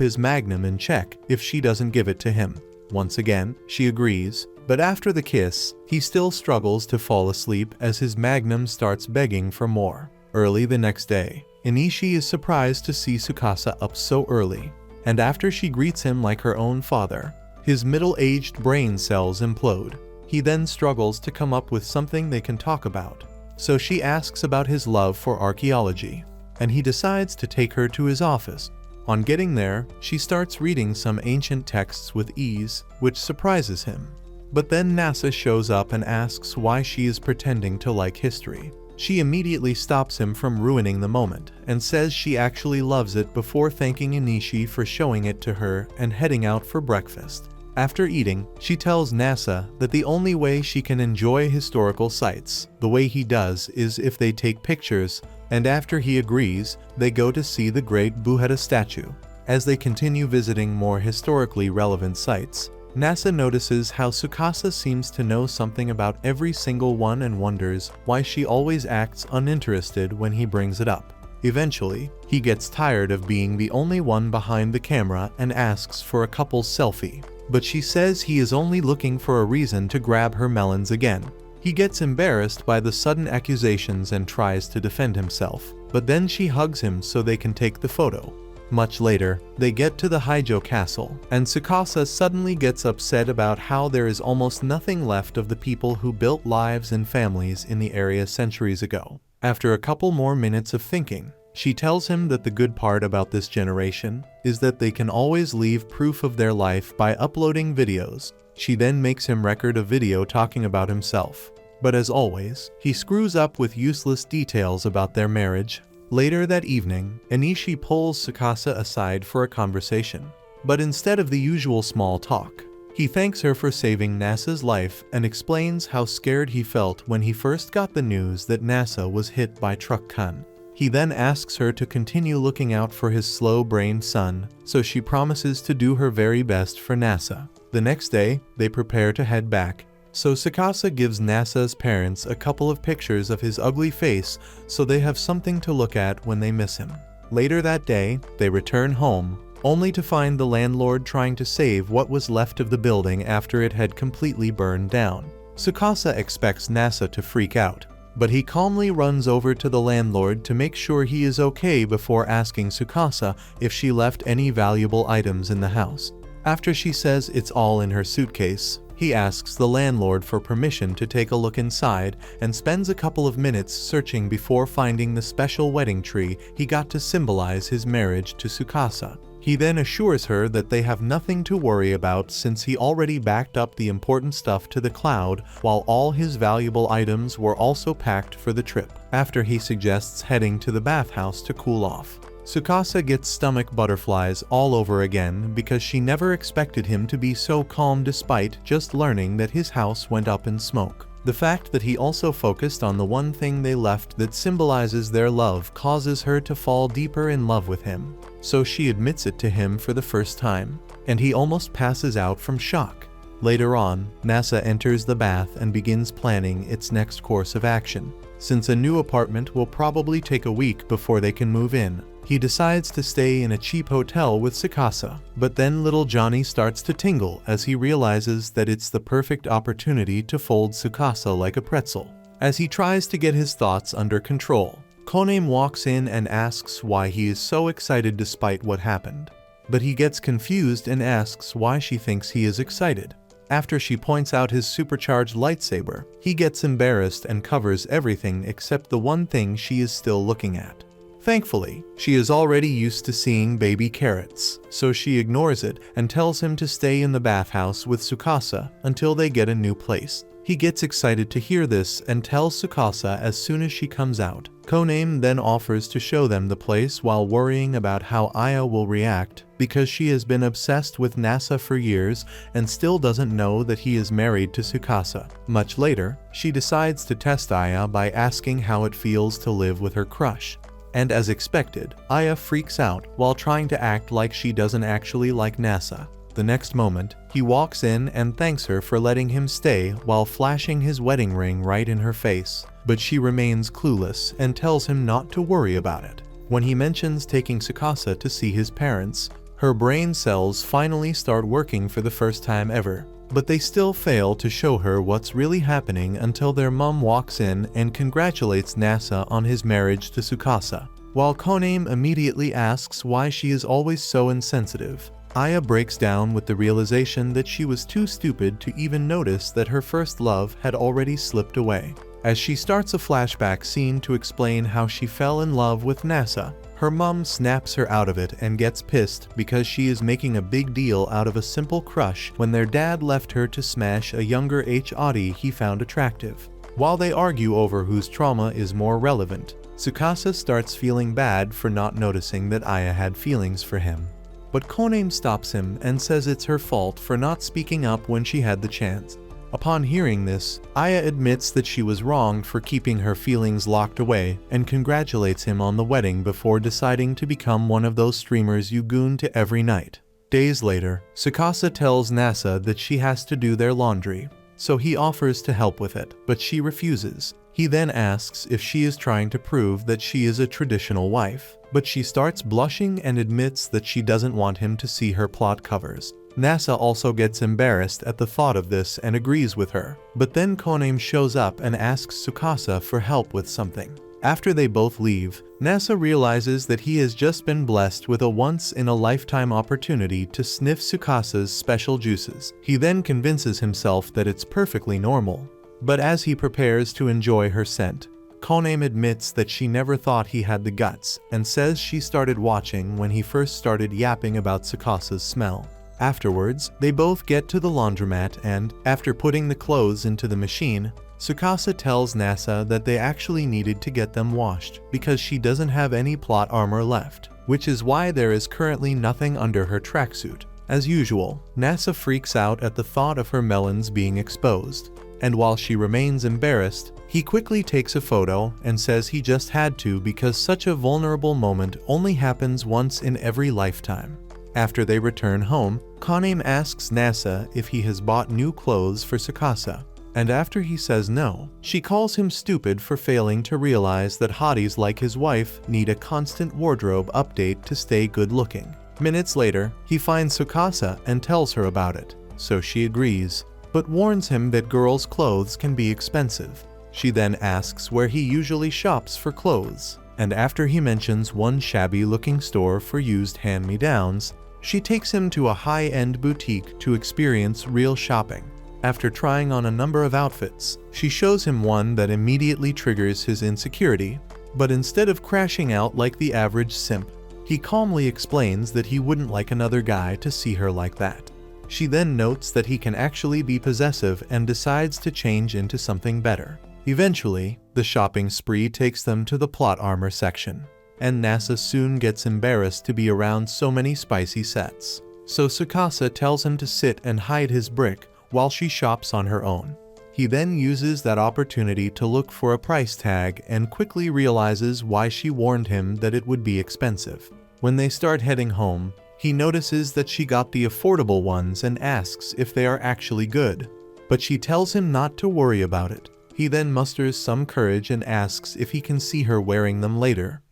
his magnum in check if she doesn't give it to him. Once again, she agrees, but after the kiss, he still struggles to fall asleep as his magnum starts begging for more. Early the next day, Anishi is surprised to see Tsukasa up so early, and after she greets him like her own father, his middle-aged brain cells implode. He then struggles to come up with something they can talk about. So she asks about his love for archaeology, and he decides to take her to his office. On getting there, she starts reading some ancient texts with ease, which surprises him. But then Nasa shows up and asks why she is pretending to like history. She immediately stops him from ruining the moment, and says she actually loves it before thanking Anishi for showing it to her and heading out for breakfast. After eating, she tells Nasa that the only way she can enjoy historical sites the way he does is if they take pictures, and after he agrees, they go to see the great Buddha statue. As they continue visiting more historically relevant sites, Nasa notices how Tsukasa seems to know something about every single one and wonders why she always acts uninterested when he brings it up. Eventually, he gets tired of being the only one behind the camera and asks for a couple's selfie. But she says he is only looking for a reason to grab her melons again. He gets embarrassed by the sudden accusations and tries to defend himself, but then she hugs him so they can take the photo. Much later, they get to the Haijo castle, and Tsukasa suddenly gets upset about how there is almost nothing left of the people who built lives and families in the area centuries ago. After a couple more minutes of thinking, she tells him that the good part about this generation is that they can always leave proof of their life by uploading videos. She then makes him record a video talking about himself. But as always, he screws up with useless details about their marriage. Later that evening, Anishi pulls Tsukasa aside for a conversation. But instead of the usual small talk, he thanks her for saving Nasa's life and explains how scared he felt when he first got the news that Nasa was hit by truck Kun. He then asks her to continue looking out for his slow-brained son, so she promises to do her very best for Nasa. The next day, they prepare to head back, So Tsukasa gives Nasa's parents a couple of pictures of his ugly face so they have something to look at when they miss him. Later that day, they return home, only to find the landlord trying to save what was left of the building after it had completely burned down. Tsukasa expects Nasa to freak out, but he calmly runs over to the landlord to make sure he is okay before asking Tsukasa if she left any valuable items in the house. After she says it's all in her suitcase, he asks the landlord for permission to take a look inside and spends a couple of minutes searching before finding the special wedding tree he got to symbolize his marriage to Tsukasa. He then assures her that they have nothing to worry about since he already backed up the important stuff to the cloud while all his valuable items were also packed for the trip, after he suggests heading to the bathhouse to cool off. Tsukasa gets stomach butterflies all over again because she never expected him to be so calm despite just learning that his house went up in smoke. The fact that he also focused on the one thing they left that symbolizes their love causes her to fall deeper in love with him. So she admits it to him for the first time, and he almost passes out from shock. Later on, Nasa enters the bath and begins planning its next course of action. Since a new apartment will probably take a week before they can move in, he decides to stay in a cheap hotel with Tsukasa, but then little Johnny starts to tingle as he realizes that it's the perfect opportunity to fold Tsukasa like a pretzel. As he tries to get his thoughts under control, Koname walks in and asks why he is so excited despite what happened. But he gets confused and asks why she thinks he is excited. After she points out his supercharged lightsaber, he gets embarrassed and covers everything except the one thing she is still looking at. Thankfully, she is already used to seeing baby carrots, so she ignores it and tells him to stay in the bathhouse with Tsukasa until they get a new place. He gets excited to hear this and tells Tsukasa as soon as she comes out. Koname then offers to show them the place while worrying about how Aya will react because she has been obsessed with Nasa for years and still doesn't know that he is married to Tsukasa. Much later, she decides to test Aya by asking how it feels to live with her crush. And as expected, Aya freaks out while trying to act like she doesn't actually like Nasa. The next moment, he walks in and thanks her for letting him stay while flashing his wedding ring right in her face. But she remains clueless and tells him not to worry about it. When he mentions taking Tsukasa to see his parents, her brain cells finally start working for the first time ever. But they still fail to show her what's really happening until their mom walks in and congratulates Nasa on his marriage to Tsukasa. While Koname immediately asks why she is always so insensitive, Aya breaks down with the realization that she was too stupid to even notice that her first love had already slipped away. As she starts a flashback scene to explain how she fell in love with Nasa, her mom snaps her out of it and gets pissed because she is making a big deal out of a simple crush when their dad left her to smash a younger H-Audi he found attractive. While they argue over whose trauma is more relevant, Tsukasa starts feeling bad for not noticing that Aya had feelings for him. But Koname stops him and says it's her fault for not speaking up when she had the chance. Upon hearing this, Aya admits that she was wronged for keeping her feelings locked away and congratulates him on the wedding before deciding to become one of those streamers you goon to every night. Days later, Tsukasa tells Nasa that she has to do their laundry, so he offers to help with it, but she refuses. He then asks if she is trying to prove that she is a traditional wife, but she starts blushing and admits that she doesn't want him to see her plot covers. Nasa also gets embarrassed at the thought of this and agrees with her, but then Koname shows up and asks Tsukasa for help with something. After they both leave, Nasa realizes that he has just been blessed with a once-in-a-lifetime opportunity to sniff Tsukasa's special juices. He then convinces himself that it's perfectly normal. But as he prepares to enjoy her scent, Koname admits that she never thought he had the guts and says she started watching when he first started yapping about Tsukasa's smell. Afterwards, they both get to the laundromat and, after putting the clothes into the machine, Tsukasa tells Nasa that they actually needed to get them washed because she doesn't have any plot armor left, which is why there is currently nothing under her tracksuit. As usual, Nasa freaks out at the thought of her melons being exposed, and while she remains embarrassed, he quickly takes a photo and says he just had to because such a vulnerable moment only happens once in every lifetime. After they return home, Koname asks Nasa if he has bought new clothes for Tsukasa. and after he says no, she calls him stupid for failing to realize that hotties like his wife need a constant wardrobe update to stay good looking. Minutes later, he finds Tsukasa and tells her about it, so she agrees, but warns him that girls' clothes can be expensive. She then asks where he usually shops for clothes, and after he mentions one shabby-looking store for used hand-me-downs, she takes him to a high-end boutique to experience real shopping. After trying on a number of outfits, she shows him one that immediately triggers his insecurity, but instead of crashing out like the average simp, he calmly explains that he wouldn't like another guy to see her like that. She then notes that he can actually be possessive and decides to change into something better. Eventually, the shopping spree takes them to the plot armor section, and Nasa soon gets embarrassed to be around so many spicy sets. So Tsukasa tells him to sit and hide his brick while she shops on her own. He then uses that opportunity to look for a price tag and quickly realizes why she warned him that it would be expensive. When they start heading home, he notices that she got the affordable ones and asks if they are actually good, but she tells him not to worry about it. He then musters some courage and asks if he can see her wearing them later.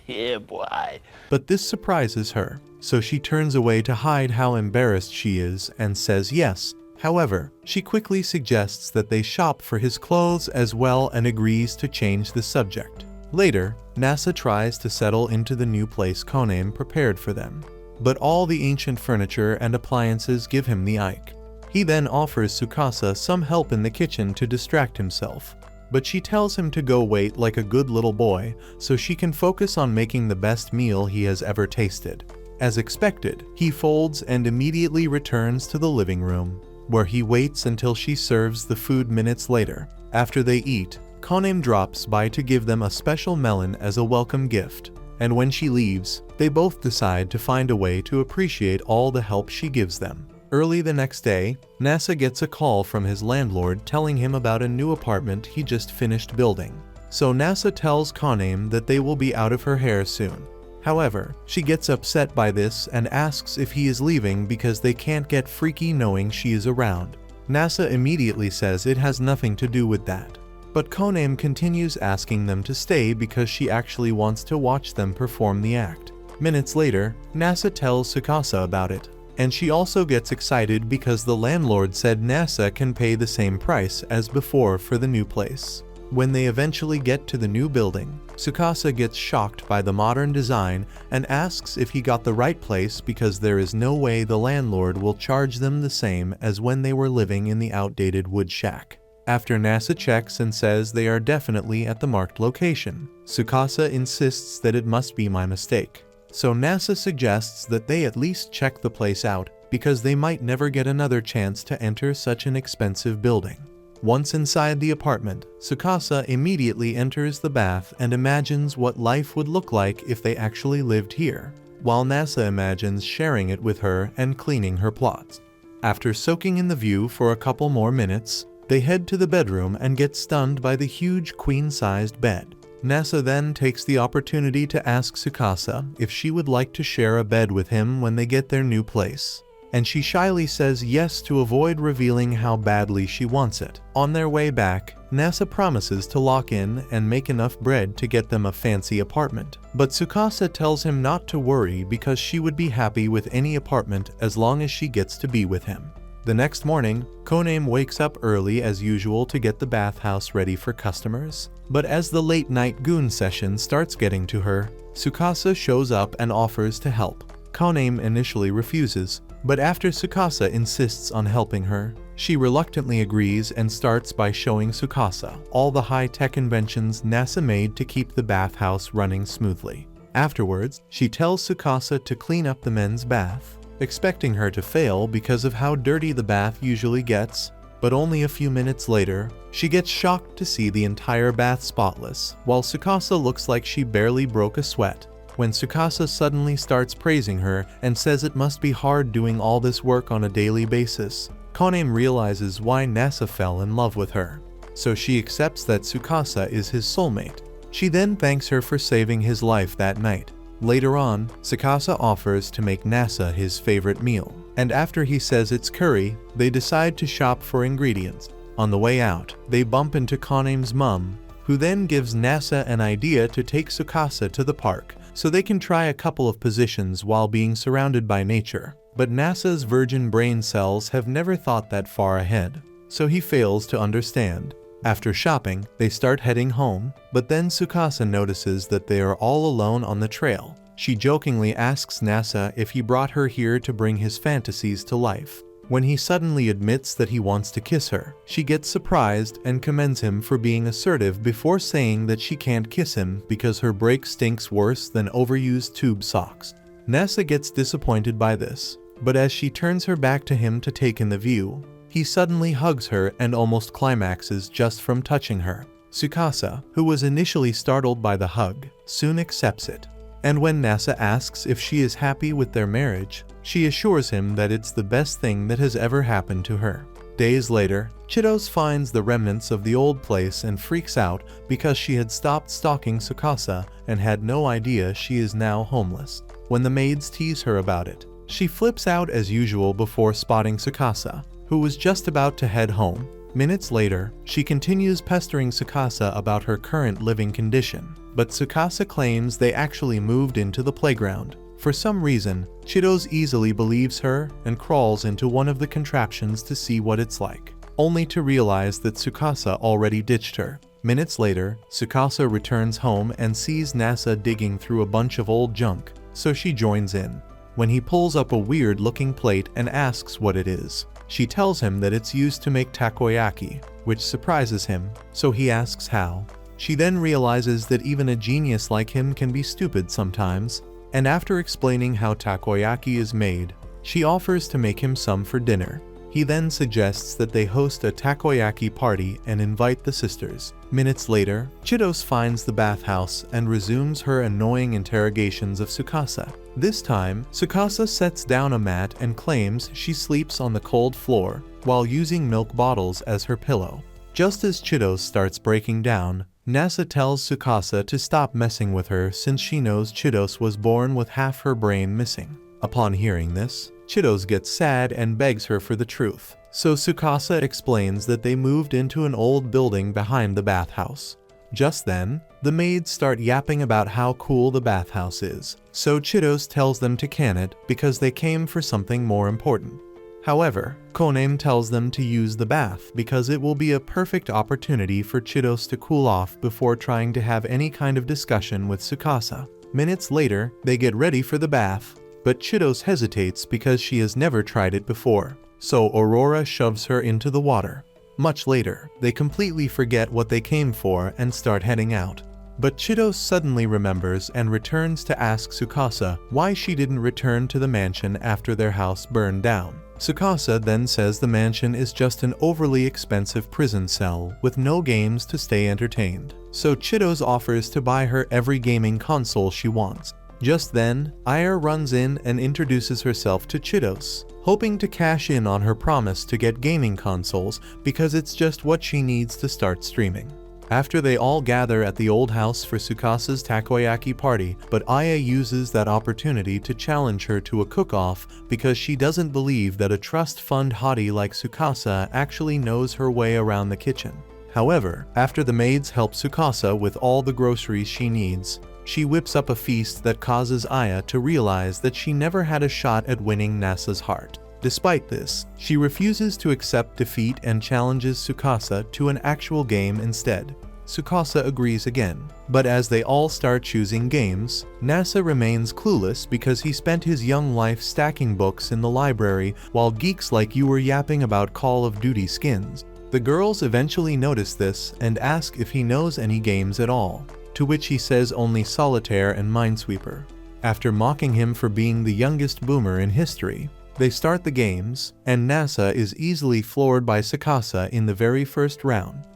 Yeah, boy. But this surprises her, so she turns away to hide how embarrassed she is and says yes. However, she quickly suggests that they shop for his clothes as well and agrees to change the subject. Later, Nasa tries to settle into the new place Koname prepared for them, but all the ancient furniture and appliances give him the ick. He then offers Tsukasa some help in the kitchen to distract himself, but she tells him to go wait like a good little boy so she can focus on making the best meal he has ever tasted. As expected, he folds and immediately returns to the living room, where he waits until she serves the food minutes later. After they eat, Koname drops by to give them a special melon as a welcome gift, and when she leaves, they both decide to find a way to appreciate all the help she gives them. Early the next day, Nasa gets a call from his landlord telling him about a new apartment he just finished building. So Nasa tells Koname that they will be out of her hair soon. However, she gets upset by this and asks if he is leaving because they can't get freaky knowing she is around. Nasa immediately says it has nothing to do with that. But Koname continues asking them to stay because she actually wants to watch them perform the act. Minutes later, Nasa tells Tsukasa about it, and she also gets excited because the landlord said Nasa can pay the same price as before for the new place. When they eventually get to the new building, Tsukasa gets shocked by the modern design and asks if he got the right place because there is no way the landlord will charge them the same as when they were living in the outdated wood shack. After Nasa checks and says they are definitely at the marked location, Tsukasa insists that it must be my mistake. So Nasa suggests that they at least check the place out because they might never get another chance to enter such an expensive building. Once inside the apartment, Tsukasa immediately enters the bath and imagines what life would look like if they actually lived here, while Nasa imagines sharing it with her and cleaning her plots. After soaking in the view for a couple more minutes, they head to the bedroom and get stunned by the huge queen-sized bed. Nasa then takes the opportunity to ask Tsukasa if she would like to share a bed with him when they get their new place, and she shyly says yes to avoid revealing how badly she wants it. On their way back, Nasa promises to lock in and make enough bread to get them a fancy apartment, but Tsukasa tells him not to worry because she would be happy with any apartment as long as she gets to be with him. The next morning, Koname wakes up early as usual to get the bathhouse ready for customers, but as the late-night goon session starts getting to her, Tsukasa shows up and offers to help. Koname initially refuses, but after Tsukasa insists on helping her, she reluctantly agrees and starts by showing Tsukasa all the high-tech inventions NASA made to keep the bathhouse running smoothly. Afterwards, she tells Tsukasa to clean up the men's bath, expecting her to fail because of how dirty the bath usually gets, but only a few minutes later, she gets shocked to see the entire bath spotless, while Tsukasa looks like she barely broke a sweat. When Tsukasa suddenly starts praising her and says it must be hard doing all this work on a daily basis, Koname realizes why Nasa fell in love with her, so she accepts that Tsukasa is his soulmate. She then thanks her for saving his life that night. Later on, Tsukasa offers to make Nasa his favorite meal, and after he says it's curry, they decide to shop for ingredients. On the way out, they bump into Kanem's mom, who then gives Nasa an idea to take Tsukasa to the park so they can try a couple of positions while being surrounded by nature. But Nasa's virgin brain cells have never thought that far ahead, so he fails to understand. After shopping, they start heading home, but then Tsukasa notices that they are all alone on the trail. She jokingly asks Nasa if he brought her here to bring his fantasies to life. When he suddenly admits that he wants to kiss her, she gets surprised and commends him for being assertive before saying that she can't kiss him because her break stinks worse than overused tube socks. Nasa gets disappointed by this, but as she turns her back to him to take in the view, he suddenly hugs her and almost climaxes just from touching her. Tsukasa, who was initially startled by the hug, soon accepts it. And when Nasa asks if she is happy with their marriage, she assures him that it's the best thing that has ever happened to her. Days later, Chitos finds the remnants of the old place and freaks out because she had stopped stalking Tsukasa and had no idea she is now homeless. When the maids tease her about it, she flips out as usual before spotting Tsukasa, who was just about to head home. Minutes later, she continues pestering Tsukasa about her current living condition, but Tsukasa claims they actually moved into the playground. For some reason, Chitos easily believes her and crawls into one of the contraptions to see what it's like, only to realize that Tsukasa already ditched her. Minutes later, Tsukasa returns home and sees Nasa digging through a bunch of old junk, so she joins in. When he pulls up a weird-looking plate and asks what it is, she tells him that it's used to make takoyaki, which surprises him, so he asks how. She then realizes that even a genius like him can be stupid sometimes, and after explaining how takoyaki is made, she offers to make him some for dinner. He then suggests that they host a takoyaki party and invite the sisters. Minutes later, Chitos finds the bathhouse and resumes her annoying interrogations of Tsukasa. This time, Tsukasa sets down a mat and claims she sleeps on the cold floor while using milk bottles as her pillow. Just as Chitos starts breaking down, Nasa tells Tsukasa to stop messing with her since she knows Chitos was born with half her brain missing. Upon hearing this, Chitos gets sad and begs her for the truth, so Tsukasa explains that they moved into an old building behind the bathhouse. Just then, the maids start yapping about how cool the bathhouse is, so Chitos tells them to can it because they came for something more important. However, Kanem tells them to use the bath because it will be a perfect opportunity for Chitos to cool off before trying to have any kind of discussion with Tsukasa. Minutes later, they get ready for the bath, but Chitos hesitates because she has never tried it before, so Aurora shoves her into the water. Much later, they completely forget what they came for and start heading out. But Chitos suddenly remembers and returns to ask Tsukasa why she didn't return to the mansion after their house burned down. Tsukasa then says the mansion is just an overly expensive prison cell with no games to stay entertained, so Chitos offers to buy her every gaming console she wants. Just then, Aya runs in and introduces herself to Chitos, hoping to cash in on her promise to get gaming consoles because it's just what she needs to start streaming. After they all gather at the old house for Tsukasa's takoyaki party, but Aya uses that opportunity to challenge her to a cook-off because she doesn't believe that a trust fund hottie like Tsukasa actually knows her way around the kitchen. However, after the maids help Tsukasa with all the groceries she needs, she whips up a feast that causes Aya to realize that she never had a shot at winning Nasa's heart. Despite this, she refuses to accept defeat and challenges Tsukasa to an actual game instead. Tsukasa agrees again, but as they all start choosing games, Nasa remains clueless because he spent his young life stacking books in the library while geeks like you were yapping about Call of Duty skins. The girls eventually notice this and ask if he knows any games at all, to which he says only Solitaire and Minesweeper. After mocking him for being the youngest boomer in history, they start the games, and Nasa is easily floored by Tsukasa in the very first round.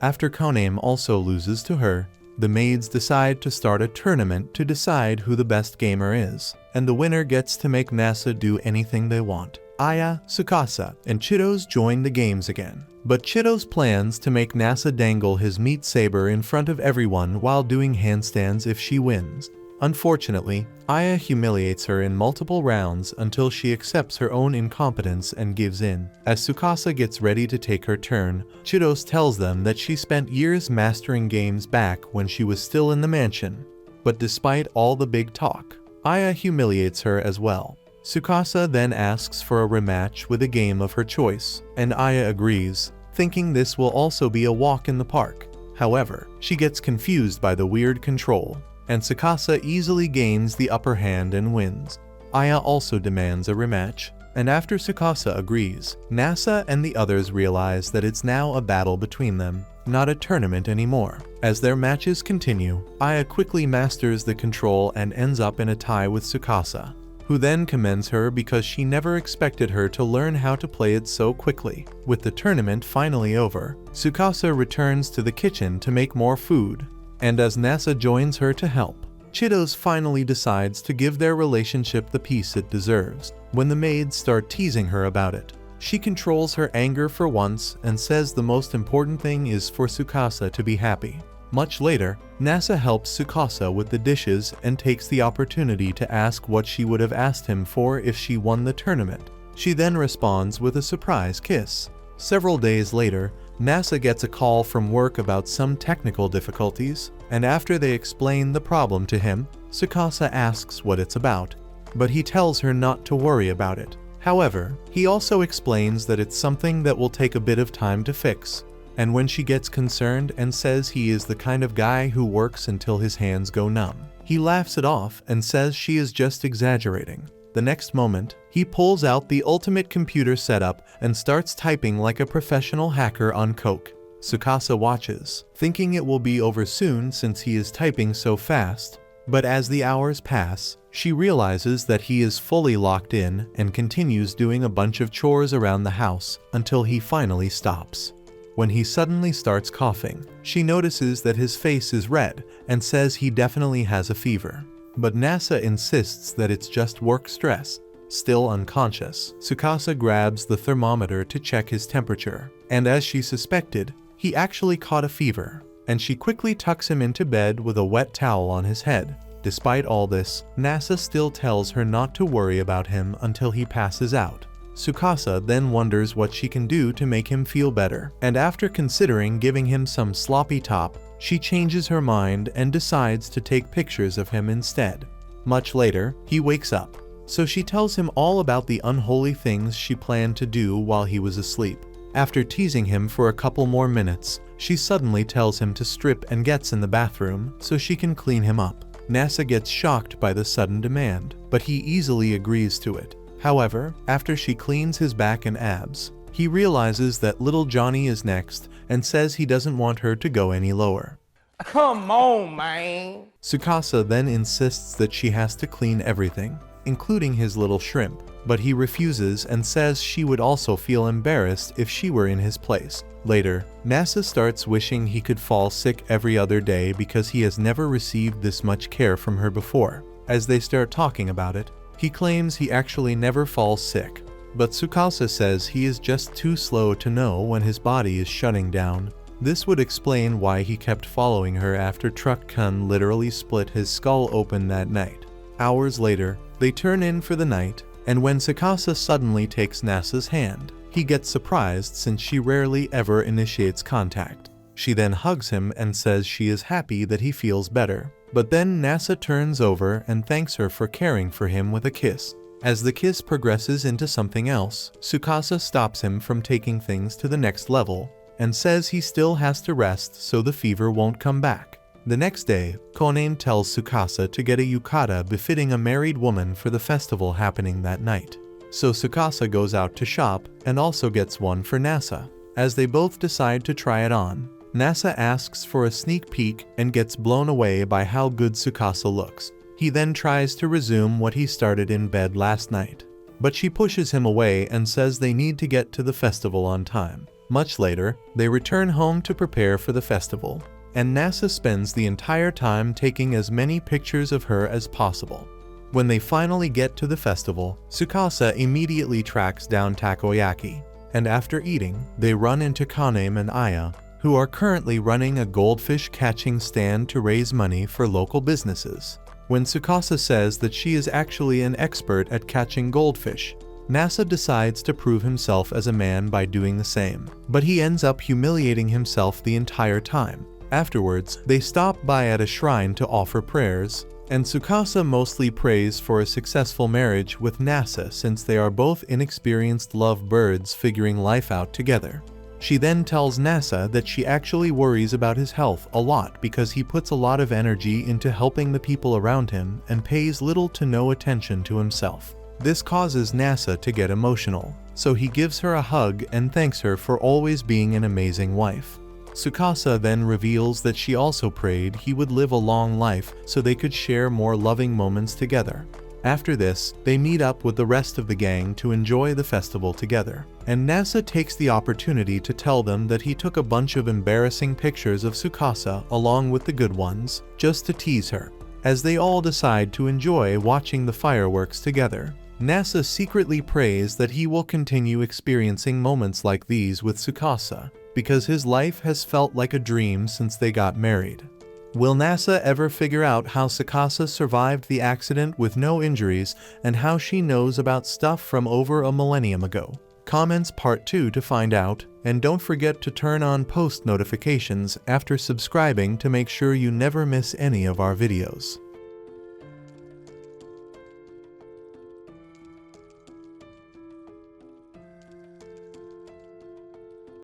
After Kanem also loses to her, the maids decide to start a tournament to decide who the best gamer is, and the winner gets to make Nasa do anything they want. Aya, Tsukasa, and Chitos join the games again, but Chitos plans to make Nasa dangle his meat saber in front of everyone while doing handstands if she wins. Unfortunately, Aya humiliates her in multiple rounds until she accepts her own incompetence and gives in. As Tsukasa gets ready to take her turn, Chidos tells them that she spent years mastering games back when she was still in the mansion. But despite all the big talk, Aya humiliates her as well. Tsukasa then asks for a rematch with a game of her choice, and Aya agrees, thinking this will also be a walk in the park. However, she gets confused by the weird control, and Tsukasa easily gains the upper hand and wins. Aya also demands a rematch, and after Tsukasa agrees, Nasa and the others realize that it's now a battle between them, not a tournament anymore. As their matches continue, Aya quickly masters the control and ends up in a tie with Tsukasa, who then commends her because she never expected her to learn how to play it so quickly. With the tournament finally over, Tsukasa returns to the kitchen to make more food, and as Nasa joins her to help, Chidos finally decides to give their relationship the peace it deserves. When the maids start teasing her about it, she controls her anger for once and says the most important thing is for Tsukasa to be happy. Much later, Nasa helps Tsukasa with the dishes and takes the opportunity to ask what she would have asked him for if she won the tournament. She then responds with a surprise kiss. Several days later, Nasa gets a call from work about some technical difficulties, and after they explain the problem to him, Tsukasa asks what it's about, but he tells her not to worry about it. However, he also explains that it's something that will take a bit of time to fix, and when she gets concerned and says he is the kind of guy who works until his hands go numb, he laughs it off and says she is just exaggerating. The next moment, he pulls out the ultimate computer setup and starts typing like a professional hacker on coke. Tsukasa watches, thinking it will be over soon since he is typing so fast, but as the hours pass, she realizes that he is fully locked in and continues doing a bunch of chores around the house until he finally stops. When he suddenly starts coughing, she notices that his face is red and says he definitely has a fever. But Nasa insists that it's just work stress. Still unconscious, Tsukasa grabs the thermometer to check his temperature, and as she suspected, he actually caught a fever, and she quickly tucks him into bed with a wet towel on his head. Despite all this, Nasa still tells her not to worry about him until he passes out. Tsukasa then wonders what she can do to make him feel better, and after considering giving him some sloppy top, she changes her mind and decides to take pictures of him instead. Much later, he wakes up, so she tells him all about the unholy things she planned to do while he was asleep. After teasing him for a couple more minutes, she suddenly tells him to strip and gets in the bathroom so she can clean him up. Nasa gets shocked by the sudden demand, but he easily agrees to it. However, after she cleans his back and abs, he realizes that little Johnny is next and says he doesn't want her to go any lower. Come on, man. Tsukasa then insists that she has to clean everything, including his little shrimp, but he refuses and says she would also feel embarrassed if she were in his place. Later, Nasa starts wishing he could fall sick every other day because he has never received this much care from her before. As they start talking about it, he claims he actually never falls sick, but Tsukasa says he is just too slow to know when his body is shutting down. This would explain why he kept following her after Truck-kun literally split his skull open that night. Hours later, they turn in for the night, and when Tsukasa suddenly takes Nasa's hand, he gets surprised since she rarely ever initiates contact. She then hugs him and says she is happy that he feels better, but then Nasa turns over and thanks her for caring for him with a kiss. As the kiss progresses into something else, Tsukasa stops him from taking things to the next level and says he still has to rest so the fever won't come back. The next day, Konan tells Tsukasa to get a yukata befitting a married woman for the festival happening that night. So Tsukasa goes out to shop and also gets one for Nasa. As they both decide to try it on, Nasa asks for a sneak peek and gets blown away by how good Tsukasa looks. He then tries to resume what he started in bed last night, but she pushes him away and says they need to get to the festival on time. Much later, they return home to prepare for the festival, and Nasa spends the entire time taking as many pictures of her as possible. When they finally get to the festival, Tsukasa immediately tracks down Takoyaki, and after eating, they run into Kanem and Aya, who are currently running a goldfish catching stand to raise money for local businesses. When Tsukasa says that she is actually an expert at catching goldfish, Nasa decides to prove himself as a man by doing the same, but he ends up humiliating himself the entire time. Afterwards, they stop by at a shrine to offer prayers, and Tsukasa mostly prays for a successful marriage with Nasa since they are both inexperienced lovebirds figuring life out together. She then tells Nasa that she actually worries about his health a lot because he puts a lot of energy into helping the people around him and pays little to no attention to himself. This causes Nasa to get emotional, so he gives her a hug and thanks her for always being an amazing wife. Tsukasa then reveals that she also prayed he would live a long life so they could share more loving moments together. After this, they meet up with the rest of the gang to enjoy the festival together, and Nasa takes the opportunity to tell them that he took a bunch of embarrassing pictures of Tsukasa along with the good ones, just to tease her. As they all decide to enjoy watching the fireworks together, Nasa secretly prays that he will continue experiencing moments like these with Tsukasa, because his life has felt like a dream since they got married. Will Nasa ever figure out how Tsukasa survived the accident with no injuries and how she knows about stuff from over a millennium ago? Comments part 2 to find out, and don't forget to turn on post notifications after subscribing to make sure you never miss any of our videos.